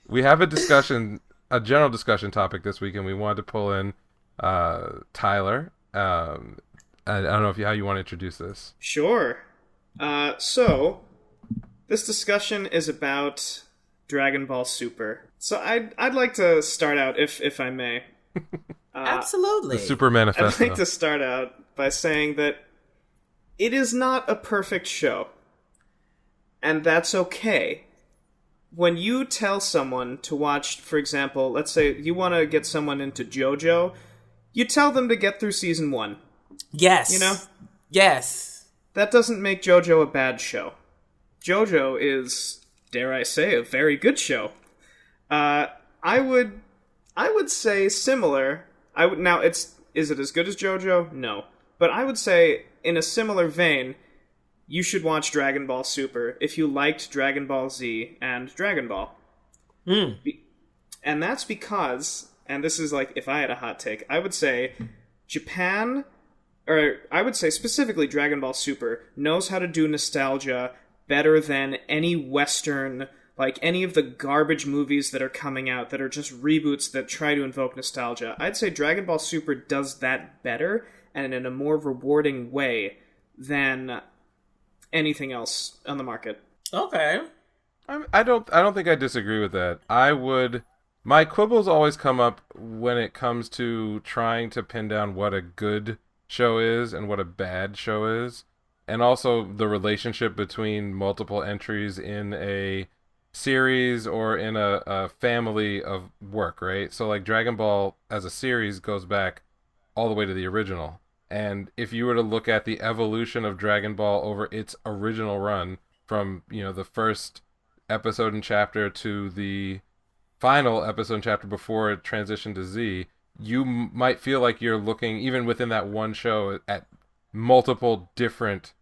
we have a general discussion topic this week, and we wanted to pull in Tyler. I don't know how you want to introduce this. Sure. So this discussion is about Dragon Ball Super. So I'd like to start out, if I may. Absolutely. The Super Manifesto. I'd like to start out by saying that it is not a perfect show, and that's okay. When you tell someone to watch, for example, let's say you want to get someone into JoJo, you tell them to get through season 1. Yes. You know? Yes. That doesn't make JoJo a bad show. JoJo is, dare I say, a very good show. I would say similar. Is it as good as JoJo? No. But I would say, in a similar vein, you should watch Dragon Ball Super if you liked Dragon Ball Z and Dragon Ball. And that's because, and this is like, if I had a hot take, I would say Japan, or I would say specifically Dragon Ball Super, knows how to do nostalgia better than any Western, like any of the garbage movies that are coming out that are just reboots that try to invoke nostalgia. I'd say Dragon Ball Super does that better and in a more rewarding way than anything else on the market. Okay. I don't think I disagree with that. My quibbles always come up when it comes to trying to pin down what a good show is and what a bad show is, and also the relationship between multiple entries in a series or in a family of work, right? So like Dragon Ball as a series goes back all the way to the original. And if you were to look at the evolution of Dragon Ball over its original run from, the first episode and chapter to the final episode and chapter before it transitioned to Z, you might feel like you're looking, even within that one show, at multiple different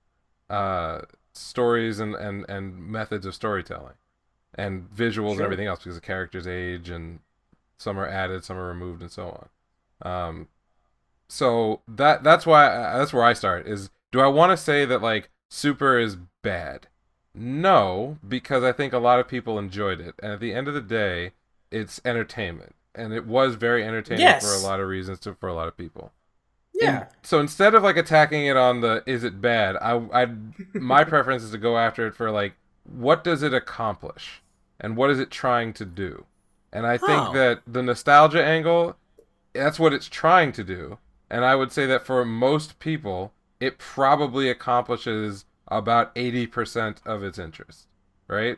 stories and methods of storytelling and visuals and everything else, because the characters age and some are added, some are removed, and so on. So that's where I start. Is, do I want to say that like Super is bad? No, because I think a lot of people enjoyed it, and at the end of the day, it's entertainment, and it was very entertaining for a lot of reasons for a lot of people. Yeah. So instead of like attacking it on the is it bad, my preference is to go after it for like, what does it accomplish, and what is it trying to do? And I think that the nostalgia angle, that's what it's trying to do. And I would say that for most people, it probably accomplishes about 80% of its interest, right?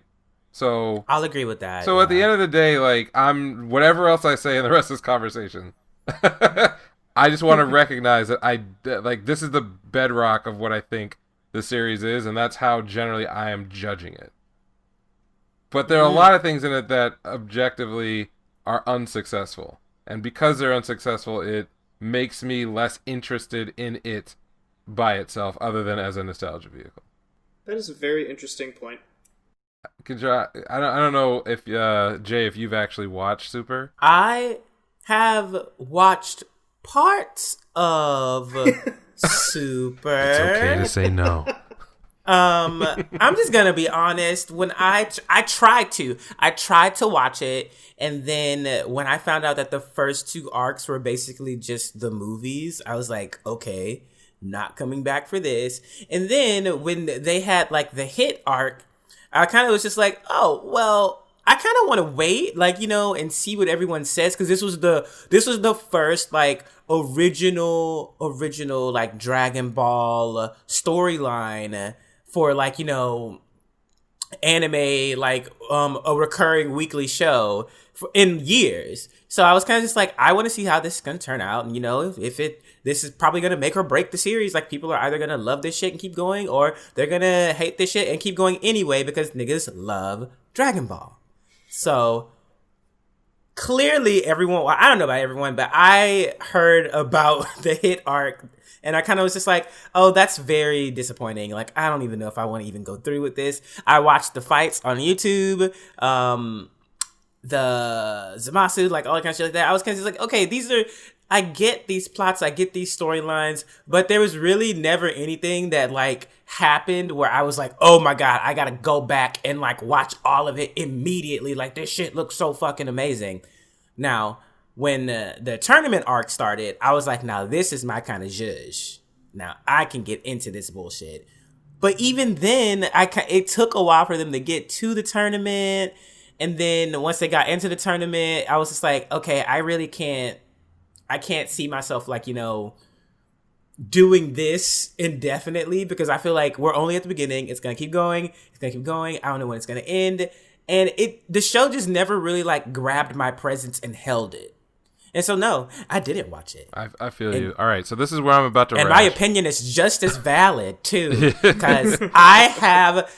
So I'll agree with that. So at the end of the day, like, whatever else I say in the rest of this conversation, I just want to recognize that this is the bedrock of what I think the series is, and that's how generally I am judging it. But there are a lot of things in it that objectively are unsuccessful. And because they're unsuccessful, it makes me less interested in it by itself, other than as a nostalgia vehicle. That is a very interesting point. I don't know if Jay, if you've actually watched Super. I have watched parts of Super. It's okay to say no. I'm just gonna be honest. When I tried to watch it, and then when I found out that the first 2 arcs were basically just the movies, I was like, okay, not coming back for this. And then when they had like the hit arc, I kind of was just like, oh well, I kind of want to wait, and see what everyone says, because this was the first like original like Dragon Ball storyline for anime, a recurring weekly show in years. So I was kind of just like, I want to see how this is going to turn out. And, this is probably going to make or break the series. Like, people are either going to love this shit and keep going, or they're going to hate this shit and keep going anyway, because niggas love Dragon Ball. So clearly everyone, well, I don't know about everyone, but I heard about the hit arc, and I kind of was just like, oh, that's very disappointing. Like, I don't even know if I want to even go through with this. I watched the fights on YouTube, the Zamasu, like all that kind of shit like that. I was kind of just like, okay, these are, I get these plots, I get these storylines, but there was really never anything that like happened where I was like, oh my God, I gotta go back and like watch all of it immediately. Like this shit looks so fucking amazing. Now, when the tournament arc started, I was like, now this is my kind of zhuzh. Now I can get into this bullshit. But even then, it took a while for them to get to the tournament. And then once they got into the tournament, I was just like, okay, I can't see myself like, doing this indefinitely because I feel like we're only at the beginning. It's going to keep going. It's going to keep going. I don't know when it's going to end. And the show just never really like grabbed my presence and held it. And so, no, I didn't watch it. I feel you. All right, so this is where I'm about to And rash. my opinion is just as valid, too, because I have...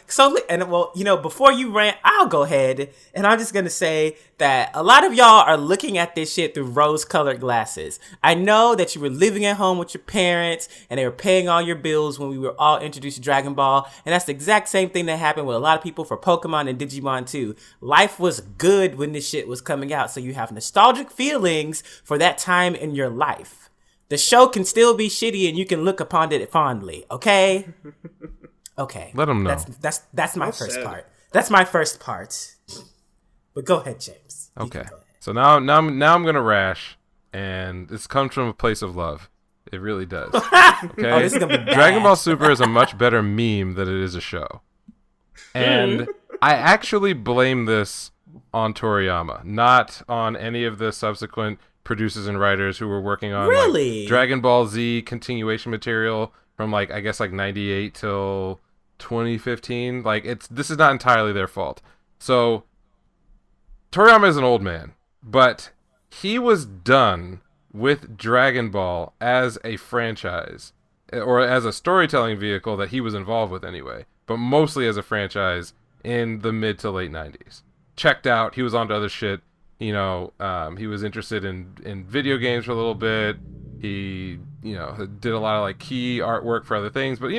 before you rant, I'll go ahead, and I'm just going to say that a lot of y'all are looking at this shit through rose-colored glasses. I know that you were living at home with your parents, and they were paying all your bills when we were all introduced to Dragon Ball, and that's the exact same thing that happened with a lot of people for Pokemon and Digimon, too. Life was good when this shit was coming out, so you have nostalgic feelings for that time in your life. The show can still be shitty and you can look upon it fondly, okay? Okay. Let them know. That's my first part. That's my first part. But go ahead, James. Okay. So now I'm gonna rash, and this comes from a place of love. It really does. Okay. This is gonna be bad. Dragon Ball Super is a much better meme than it is a show, and I actually blame this on Toriyama, not on any of the subsequent producers and writers who were working on like, Dragon Ball Z continuation material from I guess 98 till 2015. This is not entirely their fault. So Toriyama is an old man, but he was done with Dragon Ball as a franchise or as a storytelling vehicle that he was involved with anyway, but mostly as a franchise in the mid to late 90s. Checked out. He was on to other shit. He was interested in video games for a little bit. He, did a lot of key artwork for other things. But,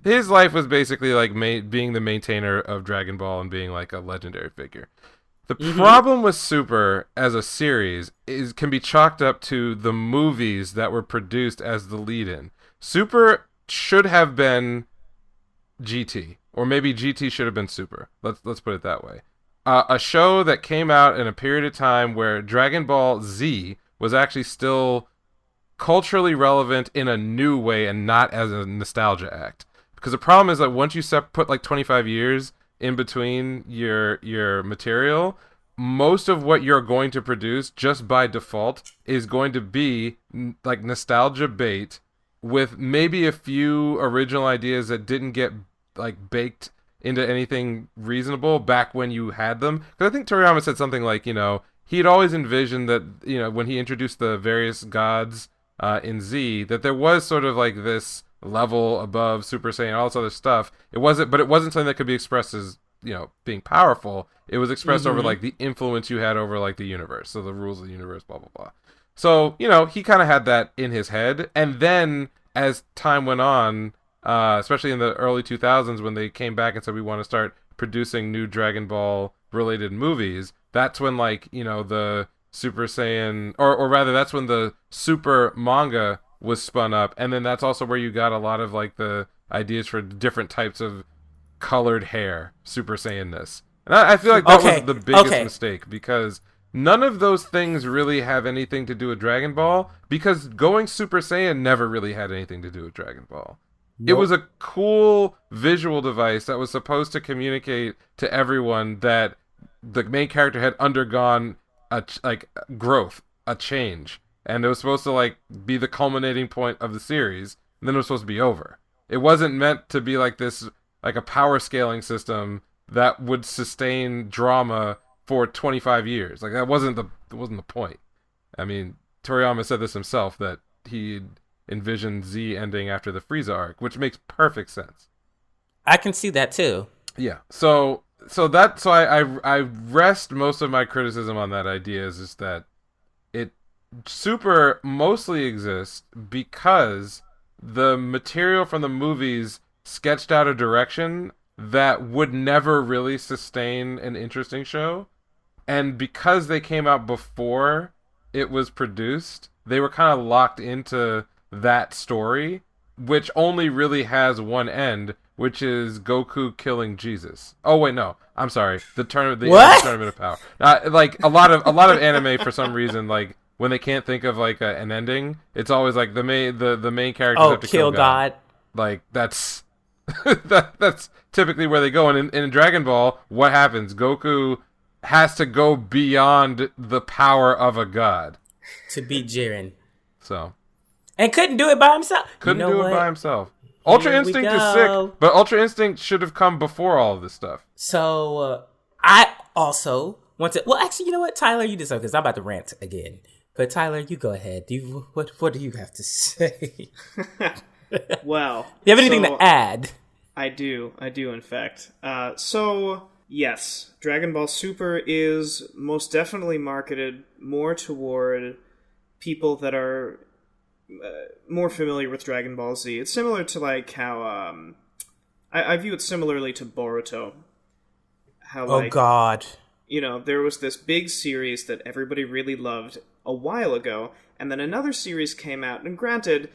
his life was basically being the maintainer of Dragon Ball and being a legendary figure. The problem with Super as a series can be chalked up to the movies that were produced as the lead-in. Super should have been GT, or maybe GT should have been Super. Let's put it that way. A show that came out in a period of time where Dragon Ball Z was actually still culturally relevant in a new way and not as a nostalgia act. Because the problem is that once you put 25 years in between your material, most of what you're going to produce just by default is going to be nostalgia bait with maybe a few original ideas that didn't get baked into anything reasonable back when you had them. Because I think Toriyama said something he had always envisioned that, when he introduced the various gods in Z, that there was sort of this level above Super Saiyan, all this other stuff. It wasn't something that could be expressed as, being powerful. It was expressed over the influence you had over the universe. So the rules of the universe, blah, blah, blah. So, he kind of had that in his head. And then as time went on, especially in the early 2000s when they came back and said we want to start producing new Dragon Ball related movies, that's when the Super Saiyan or rather that's when the Super manga was spun up, and then that's also where you got a lot of the ideas for different types of colored hair Super Saiyan-ness. And I feel like that was the biggest mistake, because none of those things really have anything to do with Dragon Ball, because going Super Saiyan never really had anything to do with Dragon Ball. Nope. It was a cool visual device that was supposed to communicate to everyone that the main character had undergone a growth, a change, and it was supposed to be the culminating point of the series, and then it was supposed to be over. It wasn't meant to be this a power scaling system that would sustain drama for 25 years. That wasn't the point. I mean, Toriyama said this himself, that he envisioned Z ending after the Frieza arc, which makes perfect sense. I can see that too. Yeah. So I rest most of my criticism on that idea is that it Super mostly exists because the material from the movies sketched out a direction that would never really sustain an interesting show, and because they came out before it was produced, they were kind of locked into that story, which only really has one end, which is Goku killing Jesus. Oh wait, no, I'm sorry. The tournament of power. Like a lot of anime for some reason, like when they can't think of like an ending, it's always like the main characters have to kill God. Like that's that's typically where they go. And in Dragon Ball, what happens? Goku has to go beyond the power of a god to beat Jiren. So. And couldn't do it by himself. Couldn't do it by himself. Ultra Instinct is sick, but Ultra Instinct should have come before all of this stuff. So, I also want to... Well, actually, you know what, Tyler? You deserve, because I'm about to rant again. But Tyler, you go ahead. What do you have to say? Well... Do you have anything to add? I do, in fact. So, yes, Dragon Ball Super is most definitely marketed more toward people that are... more familiar with Dragon Ball Z. It's similar to like how I view it similarly to Boruto. How like, oh God, you know, there was this big series that everybody really loved a while ago, and then another series came out. And granted,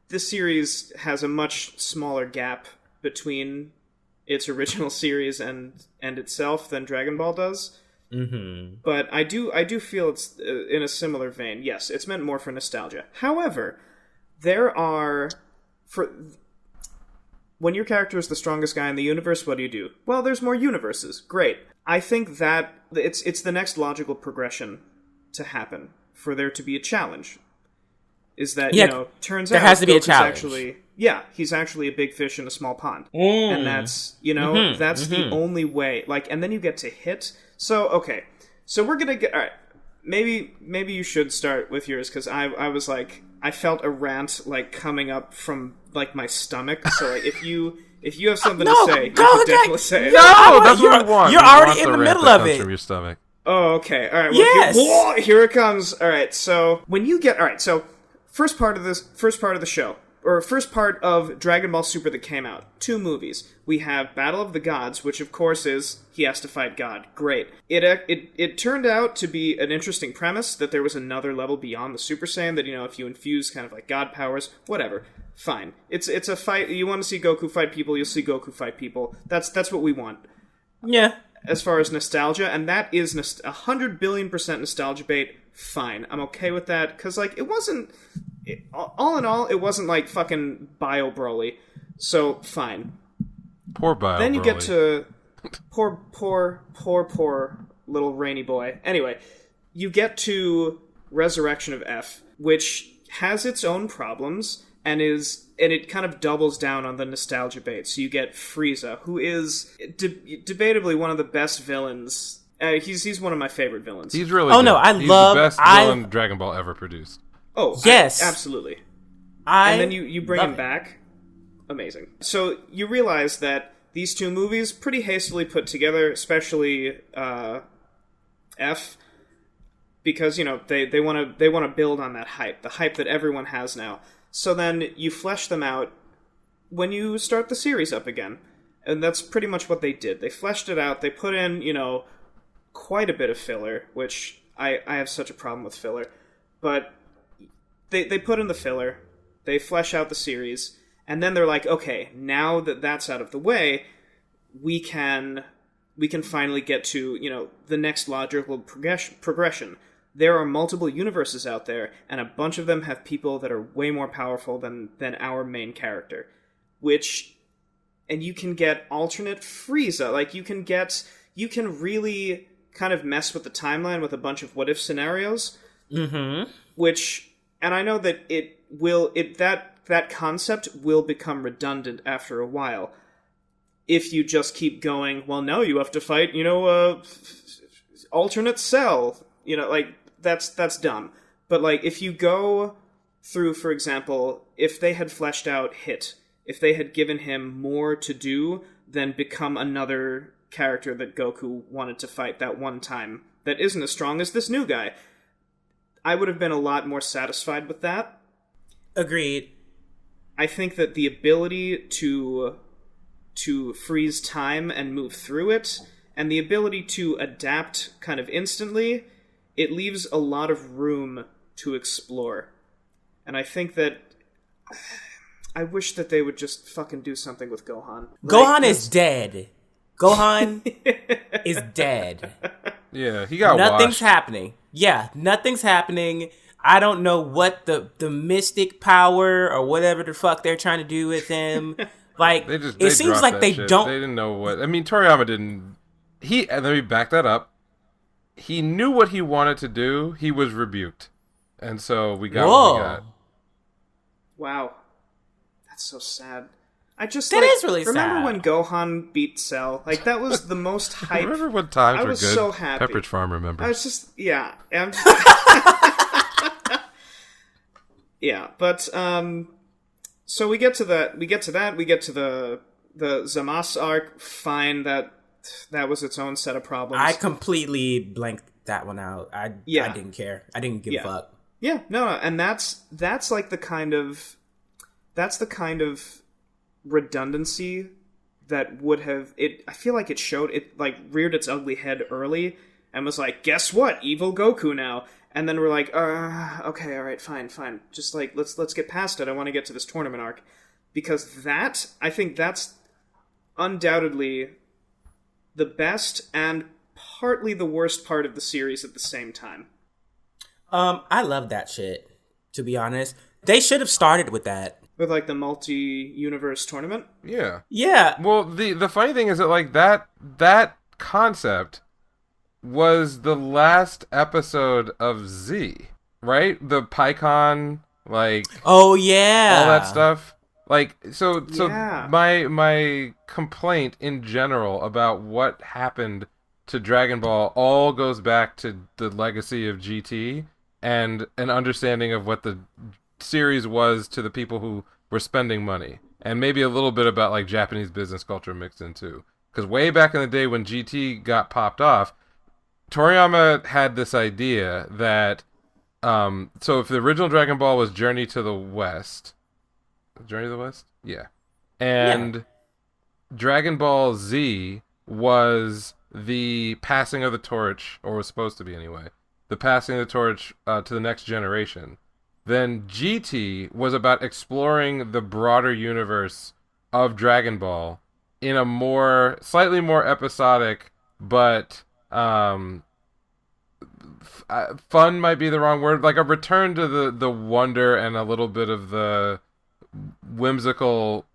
this series has a much smaller gap between its original series and itself than Dragon Ball does. Mm-hmm. But I do feel it's in a similar vein. Yes, it's meant more for nostalgia. However, when your character is the strongest guy in the universe, what do? Well, there's more universes. Great. I think that it's the next logical progression to happen for there to be a challenge. Is that, turns out there has to be a challenge. He's actually a big fish in a small pond. And that's, that's the only way. Like, and then you get to hit. So, okay. So we're gonna get... Alright. Maybe you should start with yours, because I was like... I felt a rant, like, coming up from, like, my stomach. So, like, if you have something to say, you can definitely say it. No, that's what we want. You're already in the middle of it. From your stomach. Oh, okay. Alright, well, yes! Here it comes. Alright, so, when you get... Alright, so, first part of the show... Or first part of Dragon Ball Super that came out. 2 movies. We have Battle of the Gods, which of course is he has to fight God. Great. It turned out to be an interesting premise that there was another level beyond the Super Saiyan that, if you infuse kind of like God powers, whatever. Fine. It's a fight. You want to see Goku fight people, you'll see Goku fight people. That's what we want. Yeah. As far as nostalgia, and that is 100 billion% nostalgia bait, fine. I'm okay with that, because, like, it wasn't... all in all, it wasn't like fucking Bio Broly. So, fine. Poor Bio Then you Broly. get to... Poor little rainy boy. Anyway, you get to Resurrection of F, which has its own problems, and it kind of doubles down on the nostalgia bait. So you get Frieza, who is debatably one of the best villains. He's one of my favorite villains. He's really good. No, he's the best villain Dragon Ball ever produced. Oh, yes. Absolutely. And then you bring him back. Amazing. So you realize that these 2 movies, pretty hastily put together, especially F, because, they want to build on that hype, the hype that everyone has now. So then you flesh them out when you start the series up again. And that's pretty much what they did. They fleshed it out. They put in, quite a bit of filler, which I have such a problem with filler. But... They put in the filler, they flesh out the series, and then they're like, okay, now that that's out of the way, we can finally get to, the next logical progression. There are multiple universes out there, and a bunch of them have people that are way more powerful than our main character. And you can get alternate Frieza, like, you can really kind of mess with the timeline with a bunch of what-if scenarios, which... And I know that that concept will become redundant after a while if you just keep going, well, no, you have to fight, alternate Cell. Like, that's dumb. But, like, if you go through, for example, if they had fleshed out Hit, if they had given him more to do than become another character that Goku wanted to fight that one time that isn't as strong as this new guy, I would have been a lot more satisfied with that. Agreed. I think that the ability to freeze time and move through it, and the ability to adapt kind of instantly, it leaves a lot of room to explore. And I think that I wish that they would just fucking do something with Gohan. Gohan is dead. Gohan is dead. Yeah, he got Nothing's washed. happening. Yeah, nothing's happening. I don't know what the mystic power or whatever the fuck they're trying to do with him. Like, They it seems dropped like that they shit. don't. They didn't know what. I mean, Toriyama didn't. And let me back that up. He knew what he wanted to do. He was rebuked, and so we got what we got. Wow. That's so sad. I just That is really remember sad. when Gohan beat Cell? Like, that was the most hype. Remember when times I were was good? so happy. Pepperidge Farm remembers. I was just yeah. Yeah, but so we get to that. We get to the Zamas arc. Fine, that was its own set of problems. I completely blanked that one out. I didn't care. I didn't give a fuck. Yeah, no, and that's like the kind of redundancy that would have it. I feel like it showed it, like, reared its ugly head early and was like, guess what, evil Goku now. And then we're like, okay, all right, fine. Just like let's get past it. I want to get to this tournament arc, because I think that's undoubtedly the best and partly the worst part of the series at the same time. I love that shit, to be honest. They should have started with that. With, like, the multi-universe tournament? Yeah. Yeah. Well, the funny thing is that, like, that concept was the last episode of Z, right? The PyCon, like, Oh, yeah. all that stuff. Like, so Yeah. my complaint in general about what happened to Dragon Ball all goes back to the legacy of GT and an understanding of what the series was to the people who were spending money, and maybe a little bit about, like, Japanese business culture mixed in too. Because way back in the day when GT got popped off, Toriyama had this idea that so if the original Dragon Ball was Journey to the West, yeah, and Dragon Ball Z was the passing of the torch, or was supposed to be anyway, the passing of the torch to the next generation. Then GT was about exploring the broader universe of Dragon Ball in a slightly more episodic, but fun might be the wrong word, like a return to the wonder and a little bit of the whimsical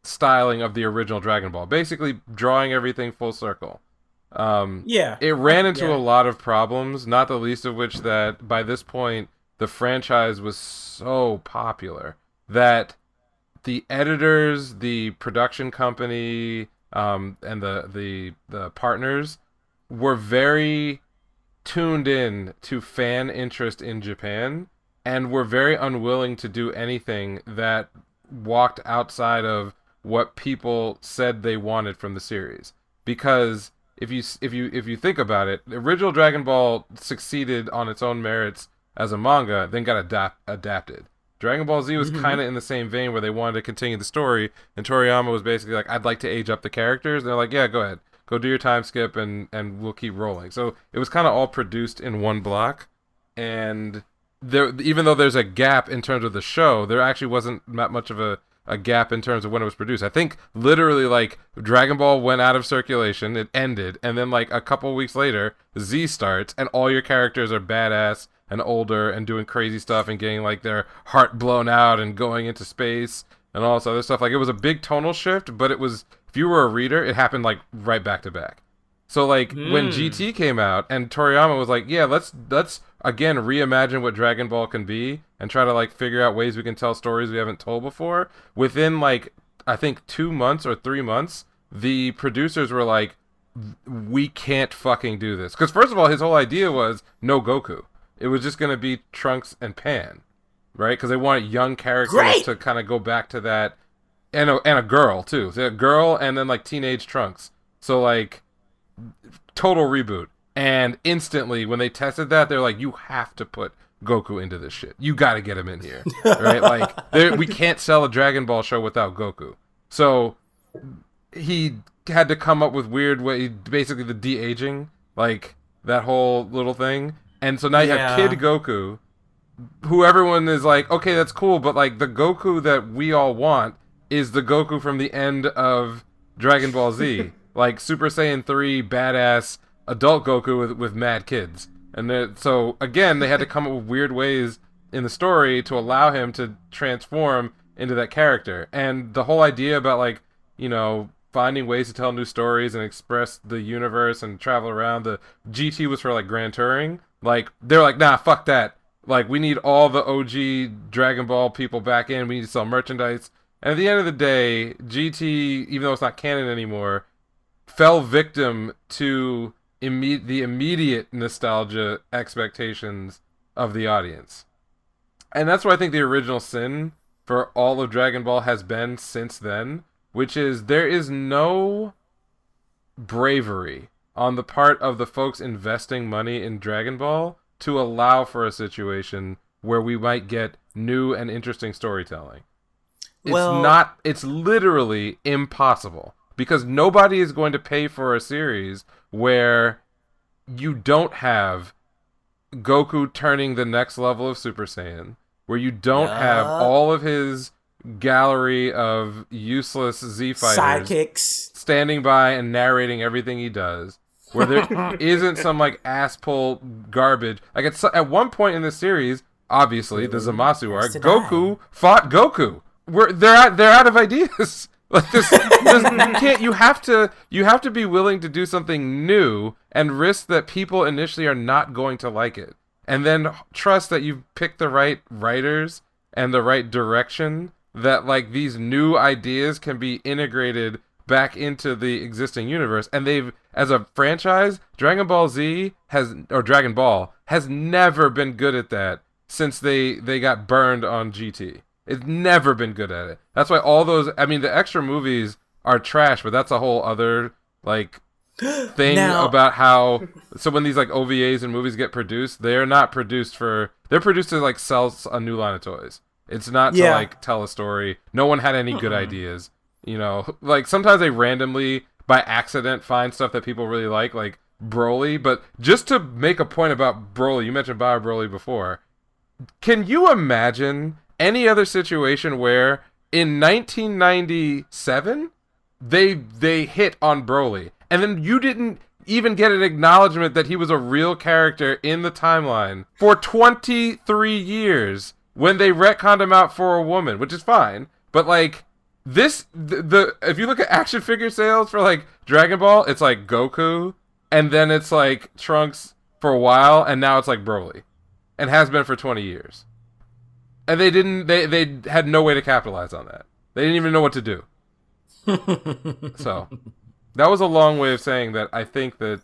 styling of the original Dragon Ball, basically drawing everything full circle. It ran into a lot of problems, not the least of which that by this point the franchise was so popular that the editors, the production company, and the partners were very tuned in to fan interest in Japan and were very unwilling to do anything that walked outside of what people said they wanted from the series. Because if you think about it, the original Dragon Ball succeeded on its own merits as a manga, then got adapted. Dragon Ball Z was kind of in the same vein where they wanted to continue the story, and Toriyama was basically like, I'd like to age up the characters. And they're like, yeah, go ahead. Go do your time skip, and we'll keep rolling. So it was kind of all produced in one block. And there, even though there's a gap in terms of the show, there actually wasn't that much of a gap in terms of when it was produced. I think literally, like, Dragon Ball went out of circulation, it ended, and then, like, a couple weeks later, Z starts, and all your characters are badass and older and doing crazy stuff and getting, like, their heart blown out and going into space and all this other stuff. Like, it was a big tonal shift, but it was, if you were a reader, it happened, like, right back to back. So, like, when GT came out and Toriyama was like, yeah, let's again reimagine what Dragon Ball can be and try to, like, figure out ways we can tell stories we haven't told before, within, like, I think 2 months or 3 months, the producers were like, we can't fucking do this. Because first of all, his whole idea was no Goku. It was just going to be Trunks and Pan, right? Because they wanted young characters to kind of go back to that, and a girl too. So a girl and then, like, teenage Trunks. So, like, total reboot. And instantly, when they tested that, they're like, you have to put Goku into this shit. You got to get him in here, right? Like, we can't sell a Dragon Ball show without Goku. So he had to come up with weird way, basically the de-aging, like that whole little thing. And so now you have Kid Goku, who everyone is like, okay, that's cool, but like the Goku that we all want is the Goku from the end of Dragon Ball Z, like Super Saiyan 3 badass adult Goku with mad kids. And so again, they had to come up with weird ways in the story to allow him to transform into that character. And the whole idea about like, you know, finding ways to tell new stories and express the universe and travel around. The GT was for like grand touring. Like they're like, nah, fuck that. Like we need all the OG Dragon Ball people back in. We need to sell merchandise. And at the end of the day, GT, even though it's not canon anymore, fell victim to the immediate nostalgia expectations of the audience. And that's what I think the original sin for all of Dragon Ball has been since then, which is there is no bravery on the part of the folks investing money in Dragon Ball to allow for a situation where we might get new and interesting storytelling. It's literally impossible because nobody is going to pay for a series where you don't have Goku turning the next level of Super Saiyan, where you don't have all of his gallery of useless Z fighters sidekicks standing by and narrating everything he does, where there isn't some like ass pull garbage. Like at one point in the series, obviously the Zamasu arc, Goku fought Goku. They're out of ideas. Like you have to be willing to do something new and risk that people initially are not going to like it, and then trust that you've picked the right writers and the right direction, that like these new ideas can be integrated back into the existing universe. And they've, as a franchise, Dragon Ball has never been good at that since they got burned on GT. It's never been good at it. That's why all those, I mean, the extra movies are trash, but that's a whole other like thing about how, so when these like OVAs and movies get produced, they're produced to like sell a new line of toys. It's not to like tell a story. No one had any good ideas. You know, like sometimes they randomly by accident find stuff that people really like Broly. But just to make a point about Broly, you mentioned Bio Broly before. Can you imagine any other situation where in 1997 they hit on Broly and then you didn't even get an acknowledgement that he was a real character in the timeline for 23 years when they retconned him out for a woman, which is fine, but like this, if you look at action figure sales for like Dragon Ball, it's like Goku, and then it's like Trunks for a while, and now it's like Broly, and has been for 20 years. And they had no way to capitalize on that. They didn't even know what to do. So, that was a long way of saying that I think that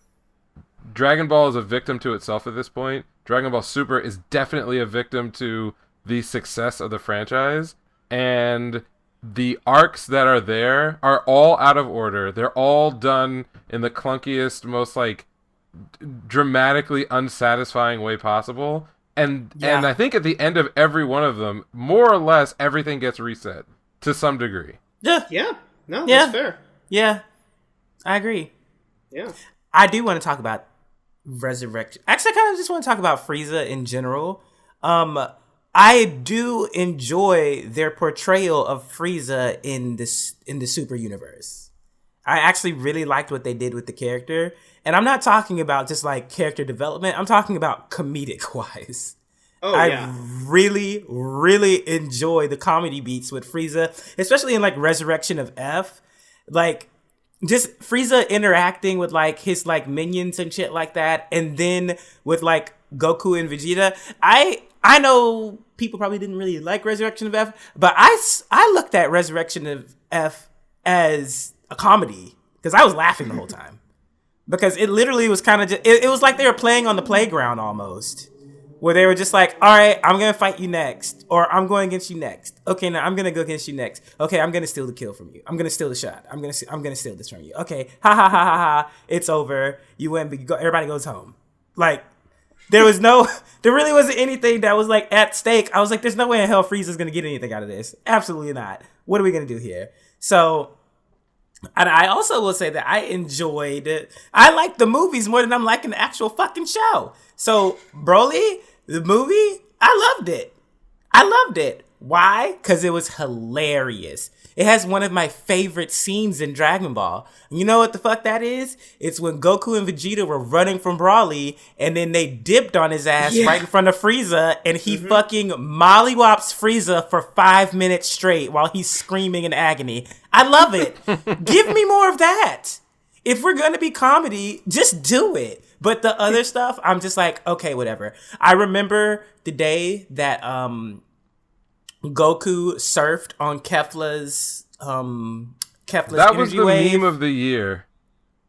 Dragon Ball is a victim to itself at this point. Dragon Ball Super is definitely a victim to the success of the franchise. And the arcs that are there are all out of order. They're all done in the clunkiest, most like dramatically unsatisfying way possible. And I think at the end of every one of them, more or less, everything gets reset to some degree. Yeah. No, that's fair. Yeah. I agree. Yeah. I do want to talk about Resurrection. Actually, I kind of just want to talk about Frieza in general. I do enjoy their portrayal of Frieza in the Super Universe. I actually really liked what they did with the character. And I'm not talking about just like character development. I'm talking about comedic wise. I really, really enjoy the comedy beats with Frieza, especially in like Resurrection of F. Like just Frieza interacting with like his like minions and shit like that. And then with like Goku and Vegeta. I know people probably didn't really like Resurrection of F, but I looked at Resurrection of F as a comedy because I was laughing the whole time. Because it literally was kind of just, it was like they were playing on the playground almost. Where they were just like, all right, I'm going to fight you next. Or I'm going against you next. Okay, now I'm going to go against you next. Okay, I'm going to steal the kill from you. I'm going to steal the shot. I'm going to steal this from you. Okay, ha ha ha ha ha. It's over. You win, but everybody goes home. Like, there really wasn't anything that was like at stake. I was like, there's no way in hell Frieza's going to get anything out of this. Absolutely not. What are we going to do here? So, and I also will say that I like the movies more than I'm liking the actual fucking show. So, Broly, the movie, I loved it. I loved it. Why? Because it was hilarious. It has one of my favorite scenes in Dragon Ball. You know what the fuck that is? It's when Goku and Vegeta were running from Broly, and then they dipped on his ass right in front of Frieza, and he fucking mollywops Frieza for 5 minutes straight while he's screaming in agony. I love it. Give me more of that. If we're gonna be comedy, just do it. But the other stuff, I'm just like, okay, whatever. I remember the day that Goku surfed on Kefla's That was energy the wave. meme of the year.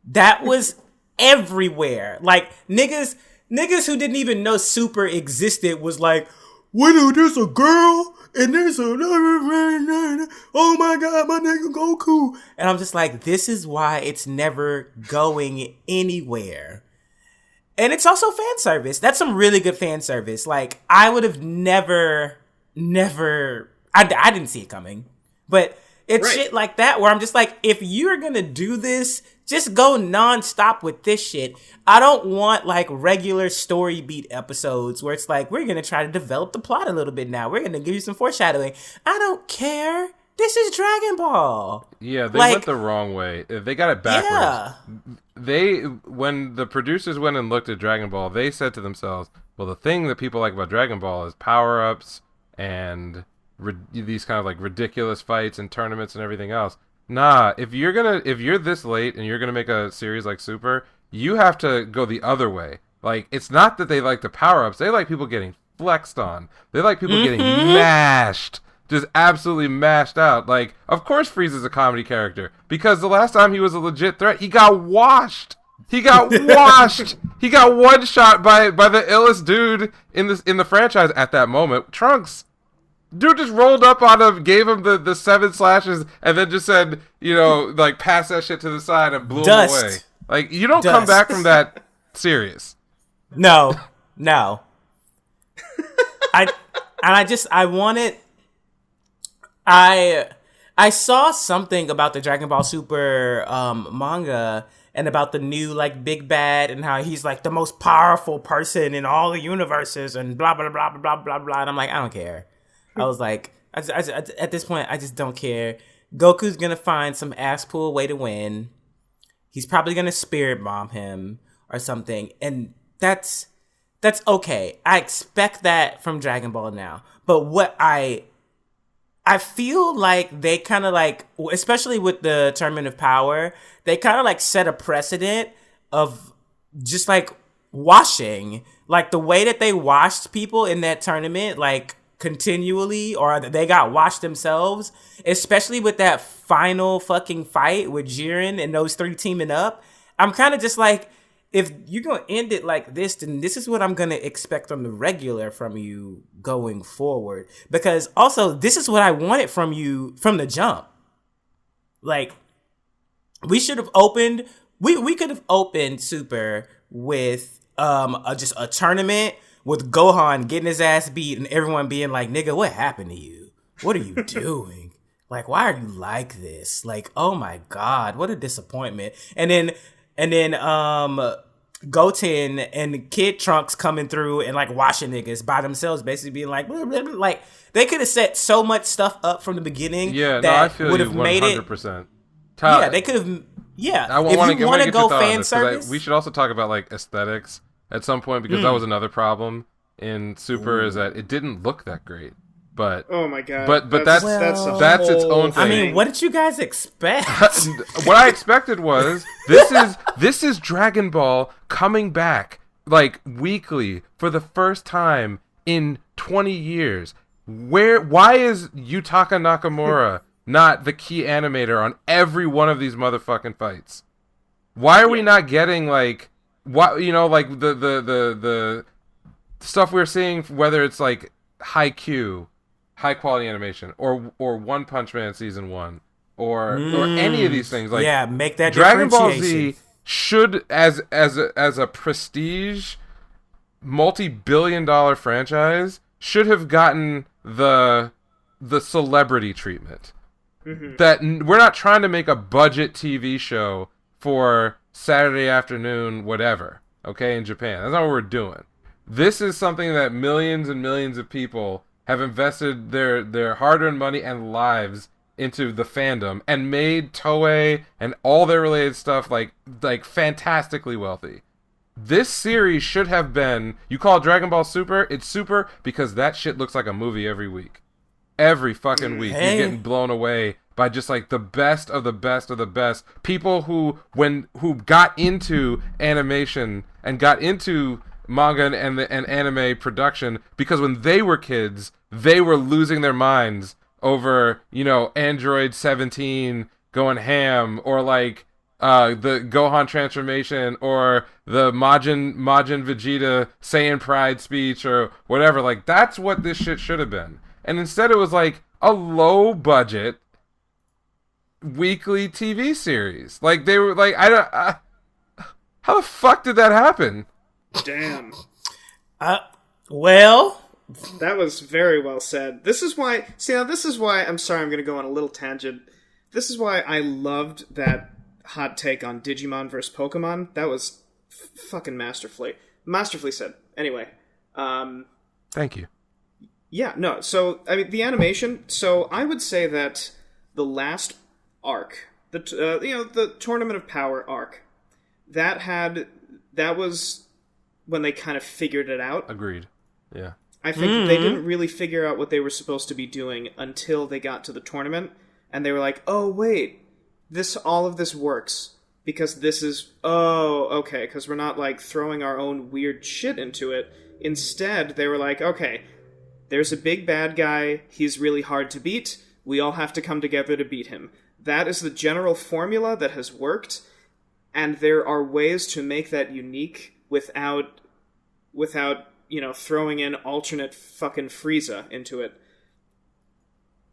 That was everywhere. Like niggas who didn't even know Super existed was like, "What? There's a girl and there's another. Oh my god, my nigga Goku!" And I'm just like, this is why it's never going anywhere. And it's also fan service. That's some really good fan service. Like, I would have never, I didn't see it coming. But it's shit like that where I'm just like, if you're going to do this, just go nonstop with this shit. I don't want like regular story beat episodes where it's like, we're going to try to develop the plot a little bit now. We're going to give you some foreshadowing. I don't care. This is Dragon Ball. Yeah, they went the wrong way. They got it backwards. Yeah. When the producers went and looked at Dragon Ball, they said to themselves, well, the thing that people like about Dragon Ball is power-ups and these kind of like ridiculous fights and tournaments and everything else. Nah, if you're this late and you're gonna make a series like Super, you have to go the other way. Like, it's not that they like the power-ups. They like people getting flexed on. They like people getting mashed. Just absolutely mashed out. Like, of course Frieza's a comedy character, because the last time he was a legit threat, he got washed. He got washed. He got one shot by the illest dude in the franchise at that moment, Trunks. Dude just rolled up on him, gave him the 7 slashes, and then just said, like, pass that shit to the side and blew him away. Like, you don't come back from that serious. No. I saw something about the Dragon Ball Super manga and about the new like big bad and how he's like the most powerful person in all the universes and blah blah blah blah blah blah. And I'm like, I don't care. I was like, at this point, I just don't care. Goku's gonna find some ass pull way to win. He's probably gonna spirit bomb him or something, and that's okay. I expect that from Dragon Ball now. But what I feel like they kind of like, especially with the Tournament of Power, they kind of like set a precedent of just like washing. Like the way that they washed people in that tournament, like continually, or they got washed themselves, especially with that final fucking fight with Jiren and those 3 teaming up. I'm kind of just like, if you're going to end it like this, then this is what I'm going to expect on the regular from you going forward. Because also, this is what I wanted from you from the jump. Like, we should have opened, we could have opened Super with just a tournament with Gohan getting his ass beat and everyone being like, nigga, what happened to you? What are you doing? Like, why are you like this? Like, oh my God, what a disappointment. And then Goten and Kid Trunks coming through and like washing niggas by themselves, basically being like, blah, blah, blah. Like they could have set so much stuff up from the beginning. Yeah, that no, I feel would you have 100%. made it. Yeah, they could have. Yeah, I if want you want to go fan this, service, we should also talk about like aesthetics at some point, because that was another problem in Super is that it didn't look that great. But oh my God, but that's its own thing. I mean, what did you guys expect? What I expected was this is Dragon Ball coming back like weekly for the first time in 20 years. Why is Yutaka Nakamura not the key animator on every one of these motherfucking fights? Why are we not getting like like the stuff we're seeing, whether it's like high quality animation, or One Punch Man season 1, or any of these things, like make that Dragon Ball Z should, as a prestige multi-billion-dollar franchise, should have gotten the celebrity treatment. That we're not trying to make a budget TV show for Saturday afternoon whatever, okay, in Japan. That's not what we're doing. This is something that millions and millions of people have invested their hard-earned money and lives into the fandom and made Toei and all their related stuff like fantastically wealthy. This series should have been, you call it Dragon Ball Super, it's super because that shit looks like a movie every week. Every fucking week. Hey. You're getting blown away by just like the best of the best of the best. People who got into animation and got into manga and anime production because when they were kids, they were losing their minds over, Android 17 going ham, or like the Gohan transformation, or the Majin Vegeta Saiyan Pride speech, or whatever. Like, that's what this shit should have been. And instead it was like a low budget weekly TV series. Like, they were like, how the fuck did that happen? Damn. Well, That was very well said. This is why, I'm sorry, I'm going to go on a little tangent. This is why I loved that hot take on Digimon versus Pokemon. That was fucking masterfully said. Anyway. Thank you. Yeah, no, so, I mean, the animation, so I would say that the last arc, the Tournament of Power arc, that was when they kind of figured it out. Agreed. Yeah. I think they didn't really figure out what they were supposed to be doing until they got to the tournament, and they were like, oh, wait, all of this works, because this is, okay, because we're not, like, throwing our own weird shit into it. Instead, they were like, okay, there's a big bad guy, he's really hard to beat, we all have to come together to beat him. That is the general formula that has worked, and there are ways to make that unique without throwing in alternate fucking Frieza into it.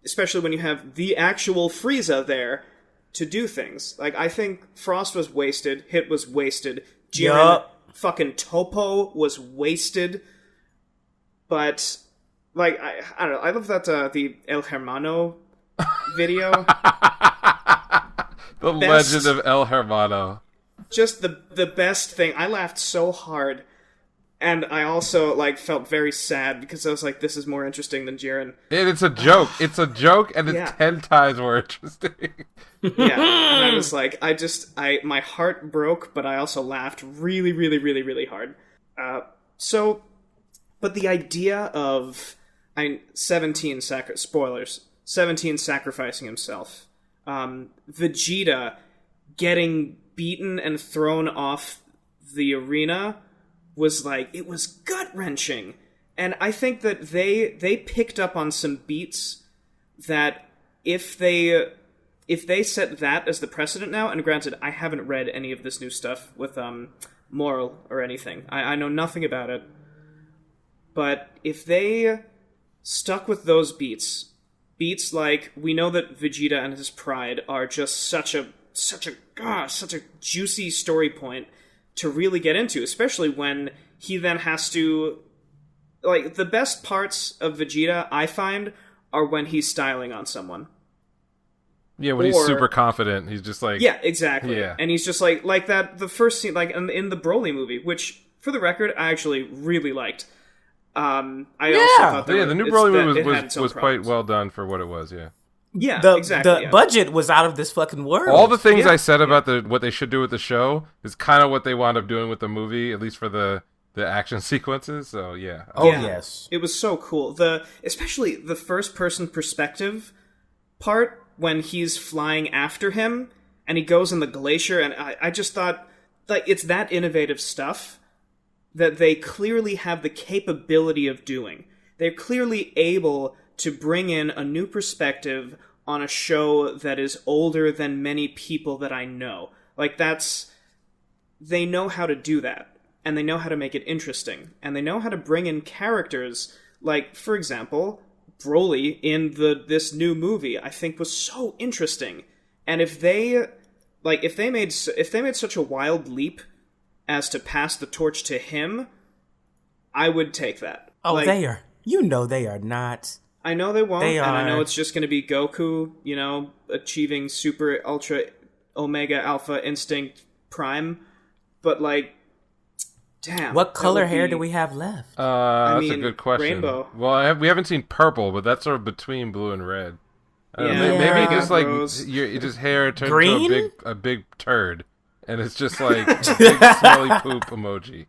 Especially when you have the actual Frieza there to do things. Like, I think Frost was wasted, Hit was wasted, Jiren fucking Topo was wasted, but, like, I don't know, I love that, the El Hermano video. The Legend of El Hermano. Just the best thing. I laughed so hard. And I also, like, felt very sad because I was like, this is more interesting than Jiren. And it's a joke. It's a joke, and it's 10 times more interesting. Yeah. And I was like, my heart broke, but I also laughed really, really, really, really hard. But the idea of 17 sacrificing himself. Vegeta getting beaten and thrown off the arena was like, it was gut-wrenching. And I think that they picked up on some beats that if they set that as the precedent now, and granted, I haven't read any of this new stuff with Moral or anything. I know nothing about it. But if they stuck with those beats like, we know that Vegeta and his pride are just such a juicy story point to really get into, especially when he then has to, like, the best parts of Vegeta, I find, are when he's styling on someone. Yeah, when he's super confident, he's just like... Yeah, exactly. Yeah. And he's just like that, the first scene, like, in the Broly movie, which, for the record, I actually really liked. I also thought that the new Broly movie was quite well done for what it was, yeah. Yeah, exactly. The budget was out of this fucking world. All the things I said about what they should do with the show is kind of what they wound up doing with the movie, at least for the action sequences. So yeah. Yes, it was so cool. Especially the first person perspective part when he's flying after him and he goes in the glacier, and I just thought, like, it's that innovative stuff that they clearly have the capability of doing. They're clearly able to bring in a new perspective on a show that is older than many people that I know. Like, they know how to do that, and they know how to make it interesting, and they know how to bring in characters, like, for example, Broly in this new movie, I think was so interesting. And if they made such a wild leap as to pass the torch to him, I would take that. Oh, like, they are. You know they are not. I know they won't, and I know it's just going to be Goku, achieving Super, Ultra, Omega, Alpha, Instinct, Prime. But, like, Damn. What that color would hair be- do we have left? That's a mean, good question. rainbow. Well, we haven't seen purple, but that's sort of between blue and red. I don't know, Yeah, maybe maybe just got like rose. your just hair turns Green? into a big turd, and it's just like a big smelly poop emoji.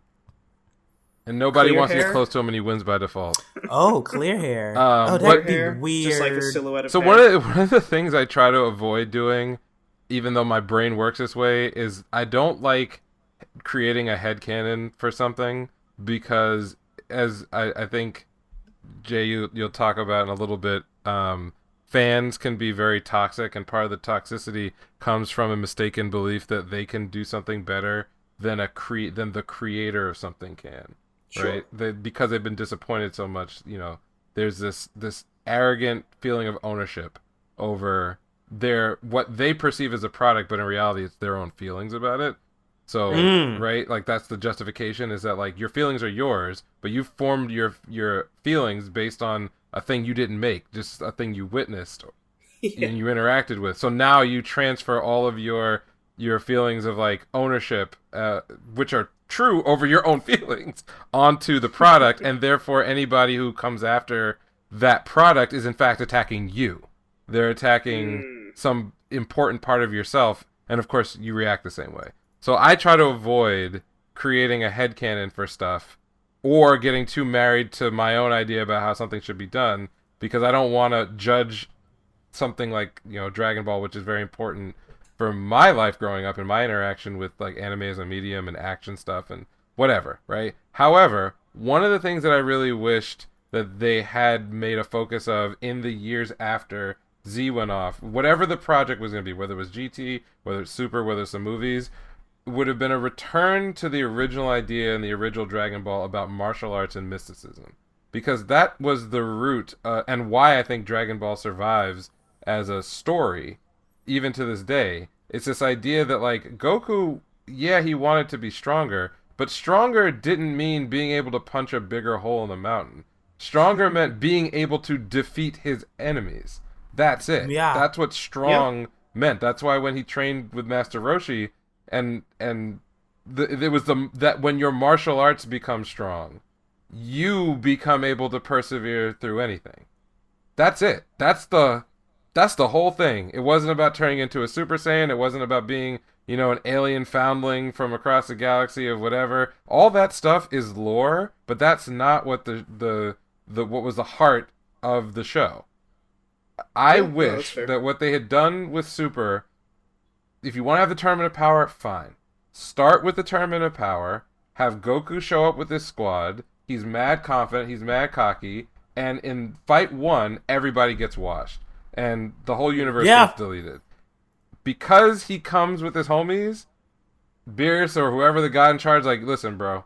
And nobody Clear wants to hair? get close to him, and he wins by default. Oh, clear hair. Um, Oh, but- that'd be Hair, weird. just like a silhouette of So hair. one of the things I try to avoid doing, even though my brain works this way, is I don't like creating a headcanon for something because, as I think Jay, you'll talk about in a little bit, fans can be very toxic, and part of the toxicity comes from a mistaken belief that they can do something better than than the creator of something can. Sure. Right? Because they've been disappointed so much, there's this arrogant feeling of ownership over what they perceive as a product, but in reality it's their own feelings about it. So, right, like that's the justification, is that like your feelings are yours, but you formed your feelings based on a thing you didn't make, just a thing you witnessed and you interacted with. So now you transfer all of your feelings of like ownership, which are true over your own feelings, onto the product, and therefore anybody who comes after that product is in fact attacking you. They're attacking some important part of yourself, and of course you react the same way. So I try to avoid creating a headcanon for stuff or getting too married to my own idea about how something should be done, because I don't want to judge something like, Dragon Ball, which is very important for my life growing up and my interaction with like anime as a medium and action stuff and whatever, right? However, one of the things that I really wished that they had made a focus of in the years after Z went off, whatever the project was going to be, whether it was GT, whether it's Super, whether it's the movies, would have been a return to the original idea in the original Dragon Ball about martial arts and mysticism. Because that was the root, and why I think Dragon Ball survives as a story, even to this day. It's this idea that, like, Goku, yeah, he wanted to be stronger, but stronger didn't mean being able to punch a bigger hole in the mountain. Stronger meant being able to defeat his enemies. That's it. Yeah. That's what strong meant. That's why when he trained with Master Roshi, it was that when your martial arts become strong, you become able to persevere through anything. That's it. That's the whole thing. It wasn't about turning into a Super Saiyan. It wasn't about being, an alien foundling from across the galaxy of whatever. All that stuff is lore, but that's not what what was the heart of the show. I wish that what they had done with Super, if you want to have the Tournament of Power, fine. Start with the Tournament of Power, have Goku show up with his squad, he's mad confident, he's mad cocky, and in Fight 1, everybody gets washed. And the whole universe gets deleted. Because he comes with his homies, Beerus or whoever the guy in charge, like, listen, bro,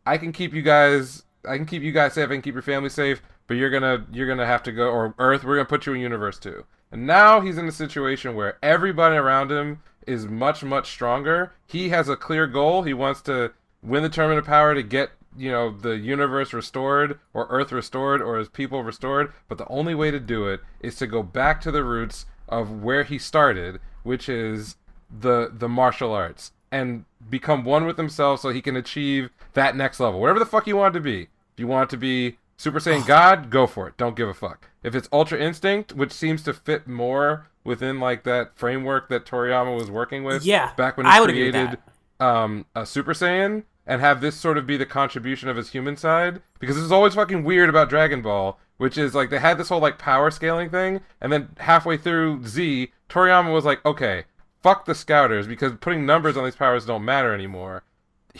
I can keep you guys safe, I can keep your family safe, but you're gonna have to go, or Earth, we're gonna put you in Universe 2. And now he's in a situation where everybody around him is much, much stronger. He has a clear goal. He wants to win the Tournament of Power to get, the universe restored, or Earth restored, or his people restored. But the only way to do it is to go back to the roots of where he started, which is the martial arts, and become one with himself so he can achieve that next level. Whatever the fuck you want it to be. If you want it to be Super Saiyan God, go for it. Don't give a fuck. If it's Ultra Instinct, which seems to fit more within like that framework that Toriyama was working with back when he created a Super Saiyan, and have this sort of be the contribution of his human side, because this is always fucking weird about Dragon Ball, which is like they had this whole like power scaling thing, and then halfway through Z, Toriyama was like, okay, fuck the Scouters, because putting numbers on these powers don't matter anymore.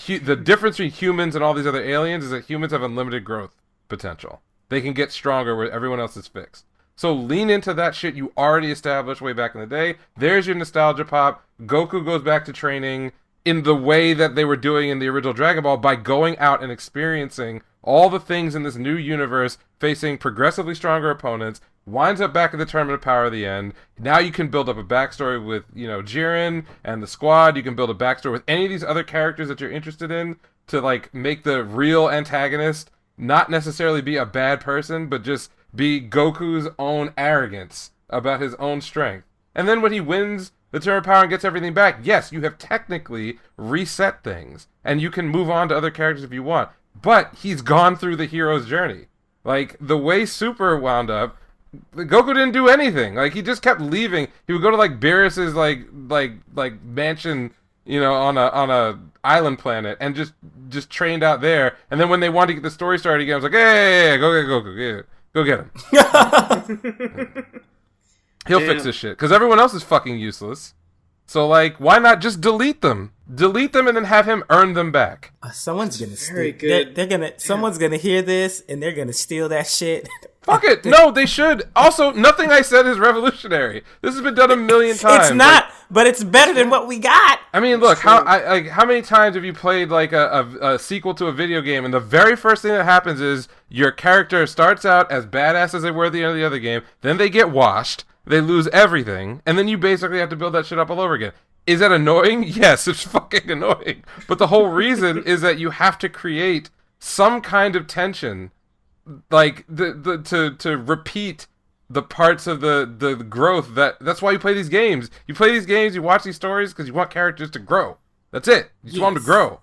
The difference between humans and all these other aliens is that humans have unlimited growth potential. They can get stronger where everyone else is fixed. So lean into that shit you already established way back in the day. There's your nostalgia pop. Goku goes back to training in the way that they were doing in the original Dragon Ball, by going out and experiencing all the things in this new universe, facing progressively stronger opponents, winds up back at the Tournament of Power at the end. Now you can build up a backstory with, Jiren and the squad. You can build a backstory with any of these other characters that you're interested in to, like, make the real antagonist not necessarily be a bad person, but just be Goku's own arrogance about his own strength. And then when he wins the turn power and gets everything back, yes, you have technically reset things, and you can move on to other characters if you want. But he's gone through the hero's journey. Like, the way Super wound up, Goku didn't do anything. Like, he just kept leaving. He would go to, like, Beerus's, like mansion, you know, on a island planet, and just trained out there. And then when they wanted to get the story started again, I was like, hey, go get Goku. Go get him. He'll fix this shit. Because everyone else is fucking useless. So, like, why not just delete them? Delete them and then have him earn them back. Someone's gonna Very good. They're gonna. Someone's gonna hear this and they're gonna steal that shit. Fuck it. No, they should. Also, nothing I said is revolutionary. This has been done a million times. It's not, but it's better than what we got. I mean, look, how many times have you played like a sequel to a video game, and the very first thing that happens is your character starts out as badass as they were at the end of the other game, then they get washed, they lose everything, and then you basically have to build that shit up all over again. Is that annoying? Yes, it's fucking annoying. But the whole reason is that you have to create some kind of tension, like to repeat the parts of the growth that's why you play these games. You play these games, you watch these stories because you want characters to grow. That's it. You just want them to grow.